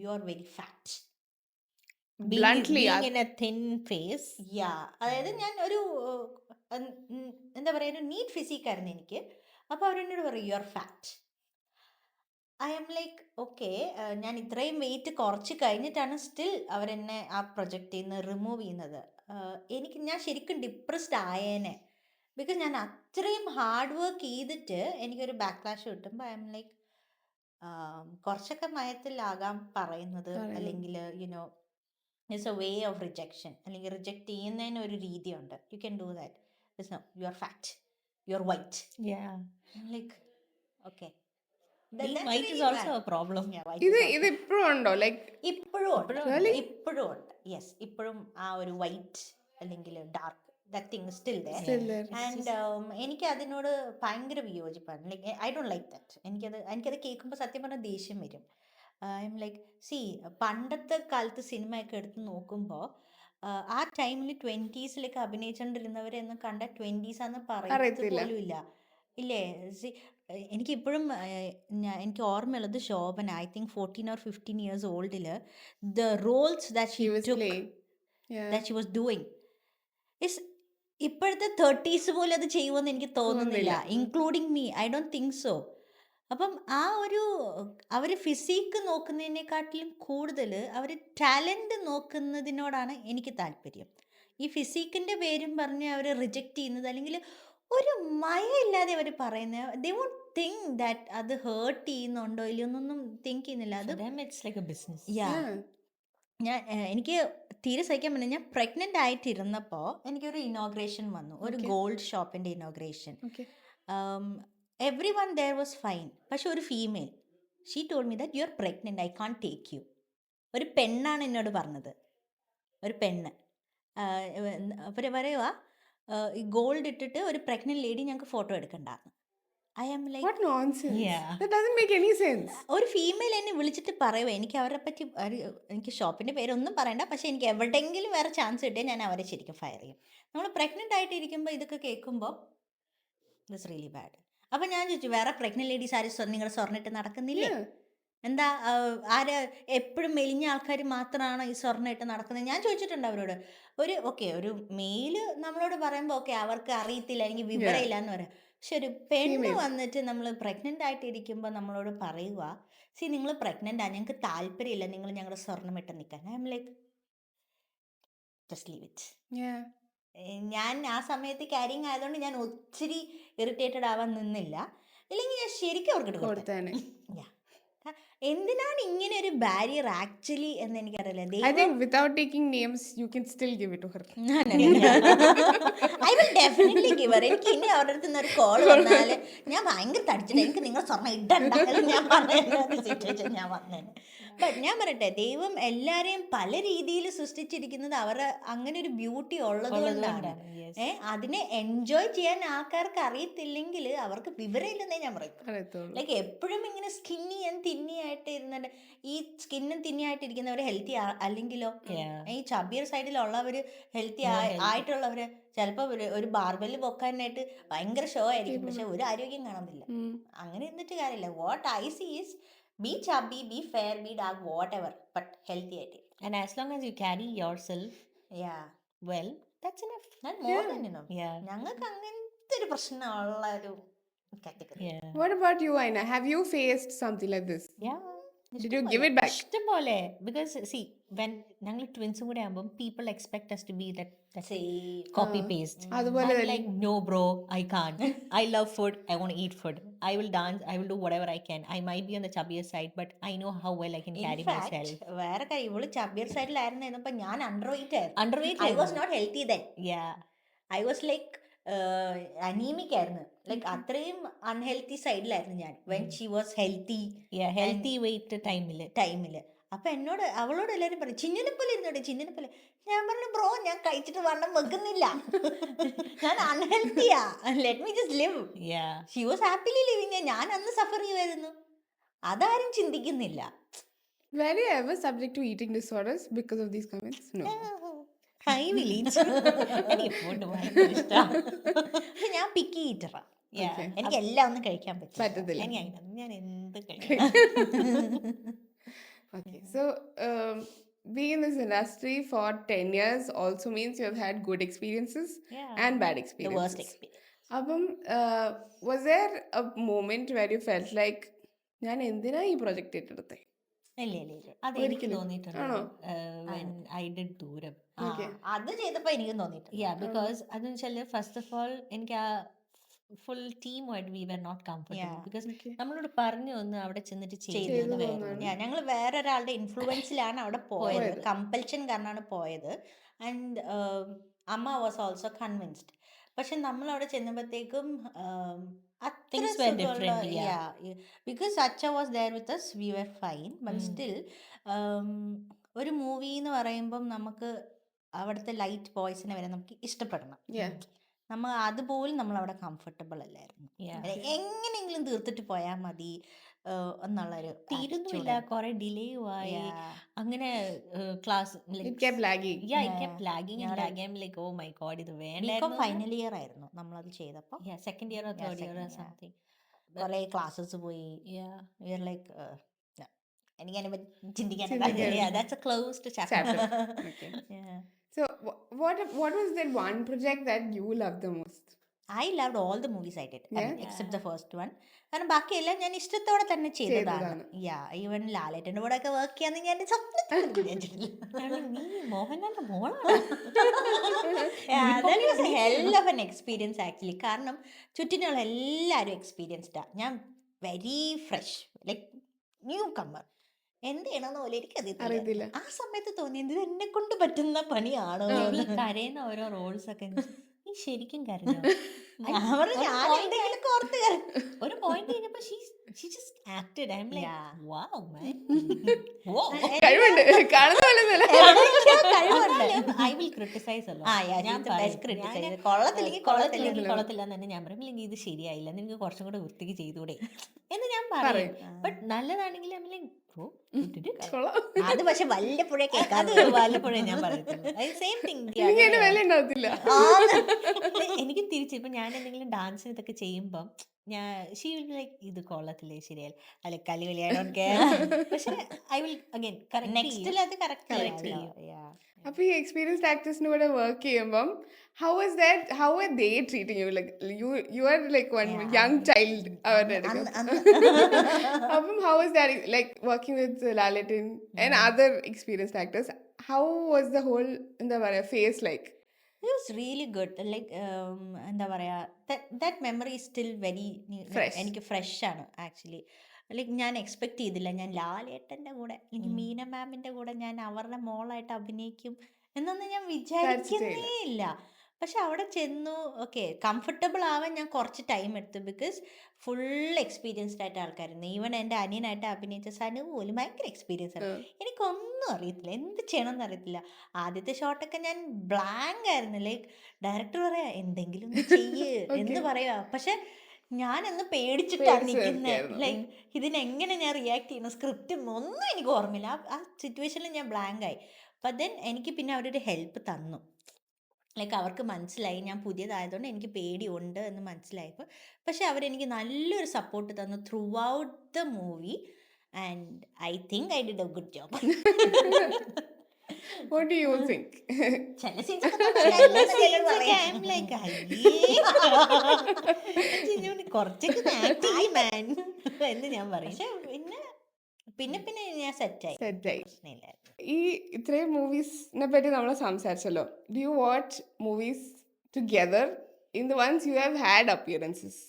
you are very fat. Bluntly. Being in a thin face. യാ, അതായത് ഞാൻ ഒരു എന്താ പറയുക, ഒരു നീറ്റ് ഫിസിക്കായിരുന്നു എനിക്ക്. അപ്പോൾ അവരെന്നോട് പറയും U are fat. I M like okay, ഞാൻ ഇത്രയും വെയിറ്റ് കുറച്ച് കഴിഞ്ഞിട്ടാണ് സ്റ്റിൽ അവരെന്നെ ആ പ്രൊജക്റ്റിൽ നിന്ന് റിമൂവ് ചെയ്യുന്നത്. ഞാൻ ശരിക്കും ഡിപ്രസ്ഡ് ആയേനെ. ബിക്കോസ് ഞാൻ അത്രയും ഹാർഡ് വർക്ക് ചെയ്തിട്ട് എനിക്കൊരു ബാക്ക്ലാഷ് കിട്ടുമ്പോൾ ഐ എം ലൈക്ക് കുറച്ചൊക്കെ മയത്തിലാകാൻ പറയുന്നത്, അല്ലെങ്കിൽ it's a way of rejection, അല്ലെങ്കിൽ റിജക്റ്റ് ചെയ്യുന്നതിന് ഒരു രീതിയുണ്ട്. You can do that. It's no, you are fat, you are white. Yeah. Like okay, Being white is also a problem. ഇത് ഇപ്പോഴും ഉണ്ടോ? ലൈക്ക് ഇപ്പോഴും ഉണ്ട്. Really? ഇപ്പോഴും ഉണ്ട്. യെസ്, ഇപ്പോഴും ആ ഒരു വൈറ്റ് അല്ലെങ്കിൽ dark that thing still there. still there. And എനിക്ക് അതിനോട് ഭയങ്കര വിയോജിപ്പാണ്. Like I don't like that. എനിക്കത് കേൾക്കുമ്പോൾ സത്യം പറഞ്ഞാൽ ദേഷ്യം വരും. ഐ എം ലൈക്ക് പണ്ടത്തെ കാലത്ത് സിനിമയൊക്കെ എടുത്ത് നോക്കുമ്പോൾ ആ ടൈമിൽ 20s അഭിനയിച്ചുകൊണ്ടിരുന്നവരെയൊന്നും കണ്ട 20s ആണെന്ന് പറയുന്നത് അറിയത്തില്ല. പോലും ഇല്ല. ഇല്ലേ? എനിക്കിപ്പോഴും എനിക്ക് ഓർമ്മയുള്ളത് Shobhana, I think 14 or 15 years ഓൾഡിൽ the roles that She she was took, playing. Yeah. that she was doing is ഇപ്പോഴത്തെ 30s പോലും അത് ചെയ്യുമെന്ന് എനിക്ക് തോന്നുന്നില്ല, including me. I don't think so. അപ്പം ആ ഒരു അവർ ഫിസിക്ക് നോക്കുന്നതിനെക്കാട്ടിലും കൂടുതൽ അവർ ടാലൻറ്റ് നോക്കുന്നതിനോടാണ് എനിക്ക് താല്പര്യം. ഈ ഫിസിക്കിൻ്റെ പേരും പറഞ്ഞ് അവർ റിജക്റ്റ് ചെയ്യുന്നത്, അല്ലെങ്കിൽ ഒരു മയമില്ലാതെ അവർ പറയുന്നത്, ദേ വോണ്ട് തിങ്ക് ദാറ്റ് അത് ഹേർട്ട് ചെയ്യുന്നുണ്ടോ ഇല്ലയോ എന്നൊന്നും തിങ്ക് ചെയ്യുന്നില്ല. അത് For them, it's like a business. Yeah. Yeah. എനിക്ക് തീരെ സഹിക്കാൻ പറ്റില്ല. ഞാൻ പ്രഗ്നൻ്റ് ആയിട്ടിരുന്നപ്പോൾ എനിക്കൊരു ഇനോഗ്രേഷൻ വന്നു, ഒരു Okay. ഗോൾഡ് ഷോപ്പിൻ്റെ inauguration. Okay. Everyone there was fine. പക്ഷെ ഒരു female, she told me that you are pregnant, I can't take you. ഒരു പെണ്ണാണ് എന്നോട് പറഞ്ഞത്, ഒരു പെണ്ണ്. അവർ പറയുക ഈ ഗോൾഡ് ഇട്ടിട്ട് ഒരു പ്രഗ്നൻ്റ് ലേഡി ഞങ്ങൾക്ക് ഫോട്ടോ എടുക്കണ്ടാന്ന്. I am like, What nonsense. Yeah. That doesn't make any sense. ഒരു ഫീമെയിൽ എന്നെ വിളിച്ചിട്ട് പറയുക, എനിക്ക് അവരെ പറ്റി എനിക്ക് ഷോപ്പിൻ്റെ പേരൊന്നും പറയണ്ട, പക്ഷേ എനിക്ക് എവിടെയെങ്കിലും വേറെ ചാൻസ് കിട്ടിയാൽ ഞാൻ അവരെ ശരിക്കും ഫയർ ചെയ്യും. നമ്മൾ പ്രഗ്നൻ്റ് ആയിട്ടിരിക്കുമ്പോൾ ഇതൊക്കെ കേൾക്കുമ്പോൾ ഇറ്റ്സ് റിയലി ബാഡ്. അപ്പം ഞാൻ ചോദിച്ചു, വേറെ പ്രഗ്നൻ്റ് ലേഡീസ് ആരും നിങ്ങളുടെ സ്വർണ്ണിട്ട് നടക്കുന്നില്ലേ? Yeah. എന്താ ആര് എപ്പോഴും മെലിഞ്ഞ ആൾക്കാർ മാത്രമാണ് ഈ സ്വർണ്ണമായിട്ട് നടക്കുന്നത്? ഞാൻ ചോദിച്ചിട്ടുണ്ട് അവരോട്. ഒരു മെയില് നമ്മളോട് പറയുമ്പോൾ ഓക്കെ അവർക്ക് അറിയത്തില്ല, അല്ലെങ്കിൽ വിവരമില്ല എന്ന് പറയാം. പക്ഷെ ഒരു പെണ്ണ് വന്നിട്ട് നമ്മൾ പ്രഗ്നൻ്റ് ആയിട്ട് ഇരിക്കുമ്പോൾ നമ്മളോട് പറയുക, നിങ്ങൾ പ്രഗ്നൻ്റാണ്, ഞങ്ങൾക്ക് താല്പര്യമില്ല നിങ്ങൾ ഞങ്ങളുടെ സ്വർണ്ണം ഇട്ട് നിൽക്കാൻ. I M like just leave it. Yeah. ഞാൻ ആ സമയത്ത് ക്യാരിങ് ആയതുകൊണ്ട് ഞാൻ ഒത്തിരി ഇറിറ്റേറ്റഡ് ആവാൻ നിന്നില്ല. ഇല്ലെങ്കിൽ ഞാൻ ശരിക്കും അവർക്ക് കൊടുത്തേനെ. എന്തിനാണ് ഇങ്ങനെ ഒരു ബാരിയർ ആക്ച്വലി എന്ന് എനിക്കറിയില്ല. I think without taking names, you can still give it to her. I will definitely give Har. എനിക്ക് ഇനി അവരുടെ അടുത്ത് നിന്ന് ഒരു കോൾ വന്നാൽ ഞാൻ ഭയങ്കര തടിച്ചിട്ട് എനിക്ക് നിങ്ങൾ സ്വർണ്ണം ഇടണ്ട ഞാൻ പറഞ്ഞ സിറ്റുവേഷൻ ഞാൻ വന്നേനെ. ബട്ട് ഞാൻ പറയട്ടെ, ദൈവം എല്ലാവരെയും പല രീതിയിൽ സൃഷ്ടിച്ചിരിക്കുന്നത് അവരുടെ അങ്ങനെ ഒരു ബ്യൂട്ടി ഉള്ളത് കൊണ്ടാണ്. അതിനെ എൻജോയ് ചെയ്യാൻ ആൾക്കാർക്ക് അറിയത്തില്ലെങ്കിൽ അവർക്ക് വിവരമില്ലെന്നേ ഞാൻ പറയും. അറിയത്തുള്ളൂ. ലൈക്ക് എപ്പോഴും ഇങ്ങനെ സ്കിന്നി സ്കിന്നും തിന്നിയായിട്ട് ഇരുന്നിട്ട് ഈ സ്കിന്നും തിന്നിയായിട്ട് ഇരിക്കുന്നവർ ഹെൽത്തി അല്ലെങ്കിലോ ഈ ചബിയർ സൈഡിലുള്ളവർ ഹെൽത്തി ആയിട്ടുള്ളവര് ചിലപ്പോൾ ഒരു ബാർബെല് പൊക്കാനായിട്ട് ഭയങ്കര ഷോ ആയിരിക്കും, പക്ഷെ ഒരു ആരോഗ്യം കാണുന്നില്ല. അങ്ങനെ എന്നിട്ട് കാര്യമില്ല. What I see is be chubby, be fair, be dark, whatever, but healthy ആയിട്ട്. And as long as you carry yourself well, that's enough. More than enough. Yeah. ഞങ്ങൾക്ക് അങ്ങനത്തെ ഒരു പ്രശ്നമുള്ള ഒരു category. Yeah. What about you, Aina? Have you faced something like this? Yeah. Did you give it back? ഇഷ്ടംപോലെ. Because see, when ഞങ്ങൾ ട്വിൻസും കൂടെ ആകുമ്പോൾ people expect us to be that copy paste. അതുപോലെ I'm തന്നെ like, no bro, I can't. I love food. I want to eat food. I will dance. I will do whatever I can. I might be on the chubbier side, but I know how well I can carry myself. വേറെ കാര്യം, ഇവള് chubbier സൈഡിലായിരുന്നു, ഞാൻ underweight ആയിരുന്നു. Underweight. I was not healthy then. Yeah. I was like anaemic ആയിരുന്നു, like അത്രയും unhealthy സൈഡിലായിരുന്നു ഞാൻ. When she was healthy Yeah. Healthy weight ടൈമില്. അപ്പൊ അവളോട് എല്ലാവരും പറയും ചിന്നിനെ പോലെ ഇരുന്നോട്ടെ, ചിന്നിനെ പോലെ. ഞാൻ പറഞ്ഞു ബ്രോ, ഞാൻ കഴിച്ചിട്ട് വണ്ണം വെക്കുന്നില്ല, ഞാൻ അൺഹെൽത്തിയാ, let me just live. Yeah. She was happily living. ഞാൻ അന്ന് സഫർ ചെയ്യുമായിരുന്നു, അതാരും ചിന്തിക്കുന്നില്ല. were you ever subject to eating disorders because of these comments? No. I will eat. എനിക്ക് food ഭയങ്കര ഇഷ്ടമാണ്. പക്ഷെ ഞാൻ പിക്കി ഈറ്ററാ. Okay. എനിക്ക് എല്ലാം ഒന്നും കഴിക്കാൻ പറ്റില്ല. പറ്റത്തില്ല. ഞാൻ എന്ത് കഴിക്കും. Okay. So, being in this industry for 10 years also means you've had good experiences Yeah. and bad The experiences. worst experience. അപ്പം was there a moment where you felt like ഞാൻ എന്തിനാ ഈ പ്രൊജക്ട് ഏറ്റെടുത്തേ? ഇല്ല. അത് എനിക്ക് ഒരിക്കലും. തോന്നിയിട്ടുണ്ട്. ആണോ? When I did ദൂരം. Okay. അത് ചെയ്തപ്പോ എനിക്കും തോന്നിയിട്ടുണ്ട്. Yeah, because അതെന്ന് വെച്ചാൽ ഫസ്റ്റ് ഓഫ് ഓൾ എനിക്ക് ആ ഫുൾ ടീമായിട്ട് we were not comfortable. Yeah. Because Okay. നമ്മളോട് പറഞ്ഞു ഒന്ന് അവിടെ ചെന്നിട്ട് ചെയ്തു ചെയ്തു തോന്നാണ്. ഞങ്ങൾ വേറൊരാളുടെ ഇൻഫ്ലുവൻസിലാണ് അവിടെ പോയത്, കമ്പൽഷൻ കാരണമാണ് പോയത്. ആൻഡ് അമ്മ വാസ് ഓൾസോ കൺവിൻസ്ഡ്. പക്ഷെ നമ്മൾ അവിടെ ചെന്നപ്പോഴത്തേക്കും Things were different, yeah. Because അച്ഛ was there with us, we were fine, but still ഒരു മൂവി എന്ന് പറയുമ്പം നമുക്ക് അവിടുത്തെ ലൈറ്റ് ബോയ്സിനെ വരെ നമുക്ക് ഇഷ്ടപ്പെടണം. Yeah. അതുപോലും നമ്മൾ അവിടെ കംഫർട്ടബിൾ അല്ലായിരുന്നു. Yeah. എങ്ങനെയെങ്കിലും തീർത്തിട്ട് പോയാൽ മതി എന്നുള്ളൊരു തീരുന്നുമില്ല, കുറെ ഡിലേ ആയി. അങ്ങനെ class It kept lagging. Like oh my God ഇത് വേണ്ട. ഫൈനൽ ഇയർ ആയിരുന്നു നമ്മളത് ചെയ്തപ്പോൾ. Second year third year second year. Something. കുറെ ക്ലാസ്സസ് പോയി. ലൈക്ക് എനിക്കതിനെ പറ്റി ചിന്തിക്കാൻ that's a closed Chapter. Chapter. Okay. So, what was that one project that you loved the most? I loved all the movies I did Yeah. Except the first one. കാരണം ബാക്കിയെല്ലാം ഞാൻ ഇഷ്ടത്തോടെ തന്നെ ചെയ്തതാണ്. ചെയ്തതാണ്. ഈവൻ ലാലേട്ടൻ്റെ കൂടെ ഒക്കെ വർക്ക് ചെയ്യാന്ന് ഞാൻ എൻ്റെ സ്വപ്നത്തിൽ പോലും വിചാരിച്ചിട്ടില്ല. നീ മോഹൻലാലിന്റെ മോളാണ്. Hell of an experience actually. കാരണം ചുറ്റിനുള്ള എല്ലാവരും എക്സ്പീരിയൻസ്ഡാ, ഞാൻ very fresh, like newcomer. എന്ത് ചെയ്യണമെന്ന് പോലും അറിയത്തില്ല. എനിക്കറിയത്തില്ല. ആ സമയത്ത് തോന്നിയത് ഇത് എന്നെ കൊണ്ട് പറ്റുന്ന പണിയാണോ? ഈ കരയുന്ന ഓരോ റോൾസ് ഒക്കെ നീ ശരിക്കും കരഞ്ഞോ? ഞാൻ എന്തെങ്കിലും ഓർത്ത് ഒരു പോയിന്റ് കഴിഞ്ഞപ്പോ she just acted. I'm like, Yeah. wow man. Whoa. കഴിവുണ്ട്, കാണുന്ന പോലെ ഒന്നുമല്ല. I will criticize a lot. ഞാൻ കൊള്ളത്തില്ല തന്നെ ഞാൻ പറയും, ഇല്ലെങ്കിൽ ഇത് ശരിയായില്ല, നിനക്ക് കുറച്ചും കൂടെ വൃത്തിക്ക് ചെയ്തൂടെ എന്ന് ഞാൻ പറയും. ബട്ട് നല്ലതാണെങ്കിൽ ബ്രോ കൊള്ളാം. അത് പക്ഷെ വല്ലപ്പോഴേ അത് വല്ലപ്പോഴേ ഞാൻ പറയത്തുള്ളൂ. Same thing. എനിക്ക് അതിന് വില ഉണ്ടാവത്തില്ല. എനിക്ക് തിരിച്ച് ഇപ്പൊ ഞാൻ എന്തെങ്കിലും ഡാൻസ് ഇതൊക്കെ ചെയ്യുമ്പം ഞാൻ ഷീ വിൽ ബി ലൈക്ക് ഇത് കൊള്ളത്തില്ലേ ശരിയല്ല അല്ലെ കലി വലിയ പക്ഷെ ഐ വിൽ അഗൈൻ നെക്സ്റ്റിൽ അത് കറക്റ്റ് ചെയ്യും. അപ്പൊ ഈ എക്സ്പീരിയൻസ്ഡ് ആക്ടേഴ്സിന്റെ കൂടെ വർക്ക് ചെയ്യുമ്പം how were they treating you? Like you are like one young child അവരുടെ അടുത്ത്. അപ്പം how was that like working with Lalatin and other experienced actors? How was the whole എന്താ പറയാ phase like? It was really good. Like എന്താ പറയാ, that memory is still very Fresh. എനിക്ക് fresh ആണ് actually. Like ഞാൻ expect ചെയ്തില്ല ഞാൻ ലാലേട്ടൻ്റെ കൂടെ അല്ലെങ്കിൽ മീന മാമിൻ്റെ കൂടെ ഞാൻ അവരുടെ മോളായിട്ട് അഭിനയിക്കും എന്നൊന്നും ഞാൻ വിചാരിക്കുന്നേ ഇല്ല. പക്ഷെ അവിടെ ചെന്നു ഓക്കെ കംഫർട്ടബിൾ ആവാൻ ഞാൻ കുറച്ച് ടൈം എടുത്തു. ബിക്കോസ് ഫുൾ എക്സ്പീരിയൻസ്ഡ് ആയിട്ട് ആൾക്കാരുന്നു. ഈവൻ എൻ്റെ അനിയനായിട്ട് അഭിനയിച്ച സനു പോലും ഭയങ്കര എക്സ്പീരിയൻസ് ആണ്. എനിക്കൊന്നും അറിയത്തില്ല, എന്ത് ചെയ്യണമെന്ന് അറിയത്തില്ല. ആദ്യത്തെ ഷോട്ടൊക്കെ ഞാൻ ബ്ലാങ്ക് ആയിരുന്നു. ലൈക്ക് ഡയറക്ടർ പറയാ എന്തെങ്കിലും ഒന്ന് ചെയ്യ് എന്ന് പറയാ. പക്ഷെ ഞാനന്ന് പേടിച്ചിട്ടാണ് പേടിച്ച് നിൽക്കുന്നത്. നിൽക്കുകയായിരുന്നു. ലൈക്ക് ഇതിനെങ്ങനെ ഞാൻ റിയാക്ട് ചെയ്യണം, സ്ക്രിപ്റ്റും ഒന്നും എനിക്ക് ഓർമ്മയില്ല. ആ സിറ്റുവേഷനിൽ ഞാൻ ബ്ലാങ്ക് ആയി. അപ്പം ദെൻ എനിക്ക് പിന്നെ അവരൊരു ഹെൽപ്പ് തന്നു. ലൈക്ക് അവർക്ക് മനസ്സിലായി ഞാൻ പുതിയതായതുകൊണ്ട് എനിക്ക് പേടിയുണ്ട് എന്ന് മനസ്സിലായപ്പോൾ, പക്ഷെ അവരെനിക്ക് നല്ലൊരു സപ്പോർട്ട് തന്നു through out the movie. And I think I did A good job. What do you think? ചില സീൻസൊക്കെ കുറച്ചൊക്കെ മാൻ എന്ന് ഞാൻ പറയും. പക്ഷെ പിന്നെ പിന്നെ ഞാൻ സെറ്റായി, സെറ്റായി. പ്രശ്നമില്ലായിരുന്നു. ഈ ഇത്രയും മൂവീസിനെ പറ്റി നമ്മൾ സംസാരിച്ചല്ലോ. Do you watch movies together in the ones you have had appearances?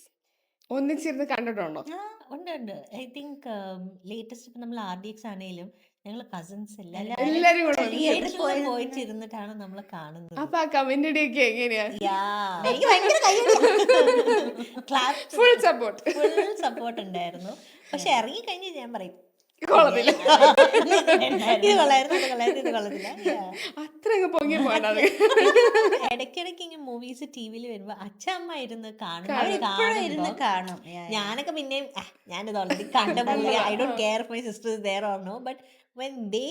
ഒന്നിച്ചിരുന്ന് കണ്ടിട്ടുണ്ടോ? ആ ഉണ്ട്. ഐ തിങ്ക് ലേറ്റസ്റ്റ് ഇപ്പം നമ്മൾ RDX ആണെങ്കിലും ഞങ്ങൾ കസിൻസ് എല്ലാരും കൂടെ തിയേറ്ററിൽ പോയിട്ടിരുന്നിട്ടാണ് നമ്മൾ കാണുന്നത്. അപ്പൊ ആ കമന്റിന്റെ ഒക്കെ എങ്ങനെയാ? എനിക്ക് ഭയങ്കര ഫുൾ സപ്പോർട്ട്. ഫുൾ സപ്പോർട്ട് ഉണ്ടായിരുന്നു. പക്ഷെ ഇറങ്ങി കഴിഞ്ഞ് ഞാൻ പറയും കൊള്ളത്തില്ല, ഇത് കൊള്ളായിരുന്നു, ഇത് കൊള്ളായിരുന്നു, ഇത് കൊള്ളത്തില്ല. അത്ര അങ്ങ് പൊങ്ങി പോകണ്ടത്. ഇടയ്ക്കിടയ്ക്ക് ഇങ്ങനെ മൂവീസ് ടിവിയിൽ വരുമ്പോ അച്ഛമ്മ ഇരുന്ന് ഇരുന്ന് കാണും. ഞാനൊക്കെ പിന്നെയും ഞാനിത് ഓൾറെഡി കണ്ട movie, I don't care my sisters there or no, but when they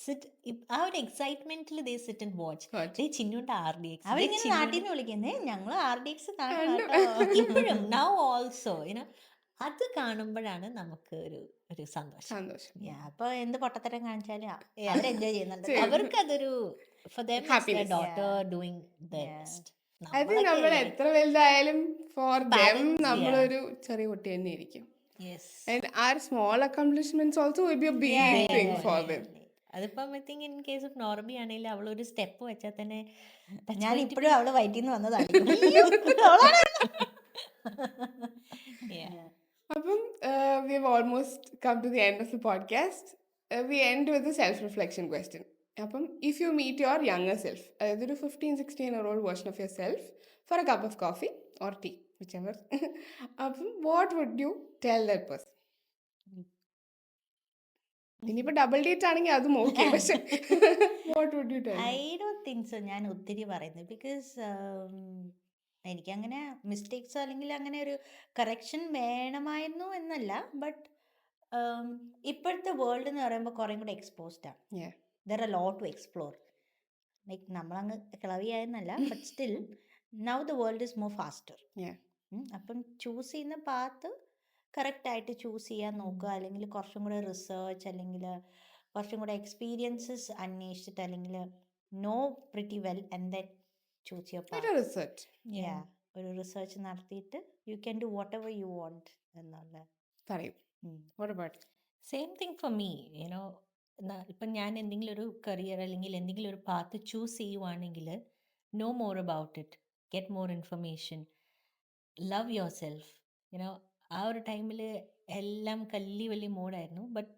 sit ആ ഒരു എക്സൈറ്റ്മെന്റിൽ they sit and watch. ചിന്നുണ്ട് RDX അവരിങ്ങനെ നാട്ടിൽ നിന്ന് വിളിക്കുന്നേ ഞങ്ങൾ RDX കാണും ഇപ്പോഴും now also അത് കാണുമ്പോഴാണ് നമുക്ക് ഒരു സന്തോഷം. അപ്പൊ എന്ത് പൊട്ടത്തരം കാണിച്ചാലും അവർ എൻജോയ് ചെയ്യുന്നുണ്ട്. അവർക്ക് അതൊരു for them it's their daughter doing their best. I think നമ്മൾ എത്ര വലുതായാലും for them നമ്മളൊരു ചെറിയ കുട്ടി തന്നെ ഇരിക്കും. Yes. And our small accomplishments also will be a big thing for them. അതിപ്പം I think in case of നോർബി ആണെങ്കിൽ അവളൊരു സ്റ്റെപ്പ് വെച്ചാൽ തന്നെ ഞാൻ ഇപ്പോഴും അവള് വയറ്റിൽ നിന്ന് വന്നതാണ്. അപ്പം we have almost come to the end of the podcast. We end with a self-reflection question. അപ്പം if you meet your younger self, അതായത് ഒരു 15-16-year-old version of yourself for a cup of coffee or tea, whichever, അപ്പം what would you tell that person? ഇനിയിപ്പോൾ double date ആണെങ്കിൽ അതും okay, പക്ഷെ what would you tell? I don't think so. ഞാൻ ഒത്തിരി പറയുന്നത് ബിക്കോസ് എനിക്കങ്ങനെ മിസ്റ്റേക്സോ അല്ലെങ്കിൽ അങ്ങനെ ഒരു കറക്ഷൻ വേണമായിരുന്നു എന്നല്ല. ബട്ട് ഇപ്പോഴത്തെ വേൾഡ് എന്ന് പറയുമ്പോൾ കുറേ കൂടെ എക്സ്പോസ്ഡാണ്. Yeah. There are lot to explore. Like നമ്മളങ്ങ് കിളവിയായെന്നല്ല, but still now the world is more faster. Yeah. അപ്പം ചൂസ് ചെയ്യുന്ന പാത്ത് കറക്റ്റായിട്ട് ചൂസ് ചെയ്യാൻ നോക്കുക. അല്ലെങ്കിൽ കുറച്ചും കൂടെ റിസർച്ച് അല്ലെങ്കിൽ കുറച്ചും കൂടെ എക്സ്പീരിയൻസസ് അന്വേഷിച്ചിട്ട് അല്ലെങ്കിൽ know pretty well and then choose your path. ഒരു research. ഒരു റിസർച്ച് നടത്തിയിട്ട് you can do whatever you want എന്നുള്ള പറയും. What about you? Same thing for me. ഇപ്പം ഞാൻ എന്തെങ്കിലും ഒരു കരിയർ അല്ലെങ്കിൽ എന്തെങ്കിലും ഒരു പാത്ത് ചൂസ് ചെയ്യുവാണെങ്കിൽ know more about it, get more information, love yourself. ആ ഒരു ടൈമിൽ എല്ലാം കല്ലി വലിയ മോഡായിരുന്നു. ബട്ട്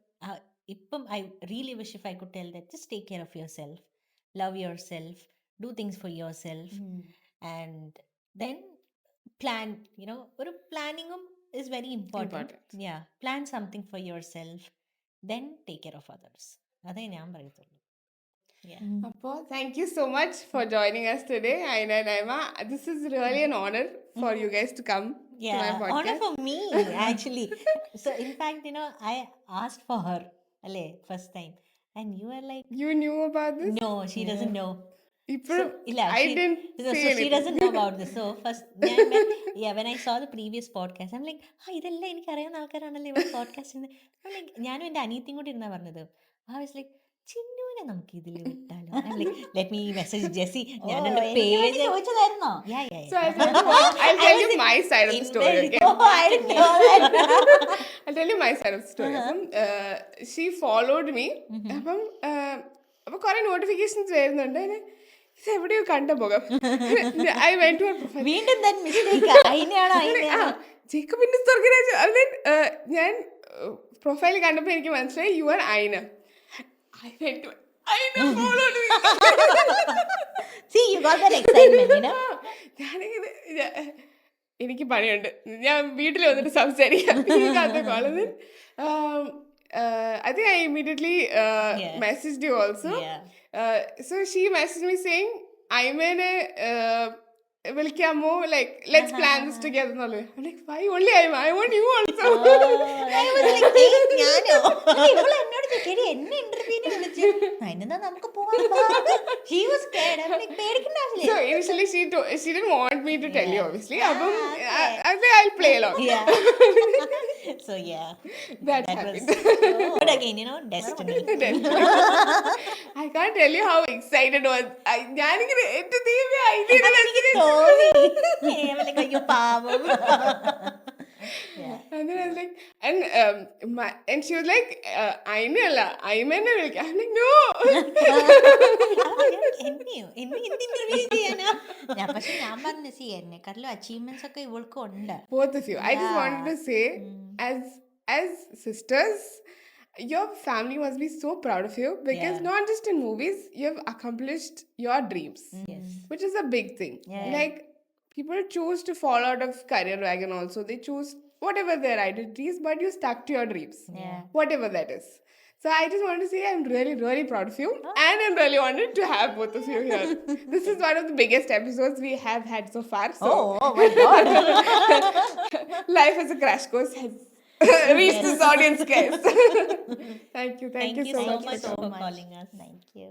ഇപ്പം I really wish if I could tell that just take care of your self, love your self, do things for your self, and then plan. ഒരു പ്ലാനിങ്ങും is very important. Yeah, plan something for yourself, then take care of others. അതേ ഞാൻ പറയത്തുള്ളൂ. അപ്പോൾ thank you so much for joining us today, Aina and Naima. This is really an honor for you guys to come to my podcast. Honor for me actually. So in fact, I asked for her first time and you were like, You knew about this? no, she doesn't know. ഇപ്പോഴും I didn't say she anything. doesn't know about this. So first when I saw the previous podcast, I'm like, ഇതെല്ലാം എനിക്ക് അറിയാവുന്ന ആൾക്കാരാണല്ലോ ഇവിടെ പോഡ്കാസ്റ്റിന്. ഞാനും എൻ്റെ അനിയത്തിയും കൂടി ഇരുന്നാ പറഞ്ഞത്. I was like, ചിന്നുവിനെ നമുക്ക് ഇതിൽ വിട്ടാലോ? I'm like, let me message Jessie. ഞാൻ എൻ്റെ page ചോദിച്ചതായിരുന്നോ? So I'll tell you my side of the story. Okay? I'll tell you my side of the story. അപ്പം she followed me. അപ്പം കുറെ notifications വരുന്നുണ്ട്. ഇത് എവിടെയോ കണ്ട മുഖം. I went to her profile. വീണ്ടും then mistake. അതിനെയാണോ ജേക്കബിന്റെ സ്വർഗരാജ്. അതിന് ഞാൻ പ്രൊഫൈൽ കണ്ടപ്പോൾ എനിക്ക് മനസ്സിലായി യു ആർ ഐന. I went to ഐന followed me. See, you got that excitement, ഞാനിങ്ങനെ എനിക്ക് പണിയുണ്ട്, ഞാൻ വീട്ടിൽ വന്നിട്ട് സംസാരിക്കാം. I think I immediately messaged you also. Yeah. So she messaged me saying, Aimane വിളിക്കാമോ, like let's plan this together എന്നുള്ളത്. I'm like, why only I want you also. ഞാനോ ഇവള് എന്നോട് ചോദിച്ചു എന്നെ ഇന്റർവ്യൂവിന് വിളിച്ചു അതിനെന്താ നമുക്ക് പോവാം പേടിക്കേണ്ട So ആവശ്യമില്ല. initially she didn't want me to tell you, obviously. അപ്പം I say I'll play along. Yeah. So yeah, That that was happened. but again, destiny. I can't tell you how excited was. ഞാനിങ്ങനെ എന്റെ ദൈവമേ, idea എനിക്ക് തോന്നി അയ്യോ പാവം. And then I was like, and she was like, അയിനല്ല അയിമെന്നെ വിളിക്കാം. I'm like, no. എന്നെയോ എന്നെ എന്ത് ഇന്റർവ്യൂ ചെയ്യാനാ പക്ഷെ ഞാൻ പറഞ്ഞു സി എന്നെക്കാട്ടിലും അച്ചീവ്മെന്റ്സ് ഒക്കെ ഇവൾക്കും ഉണ്ട്. Both of you. I just wanted to say, as sisters, your family must be so proud of you, because not just in movies, you have accomplished your dreams, which is a big thing. Like, people choose to fall out of career wagon also. They choose whatever their identities, but you stuck to your dreams, whatever that is. So I just want to say I'm really, really proud of you, and I'm really honored to have both of you here. This is one of the biggest episodes we have had so far. So Oh my god. life as a crash course has reached this audience, guys. Thank you so much so for much for coming. calling us. Thank you.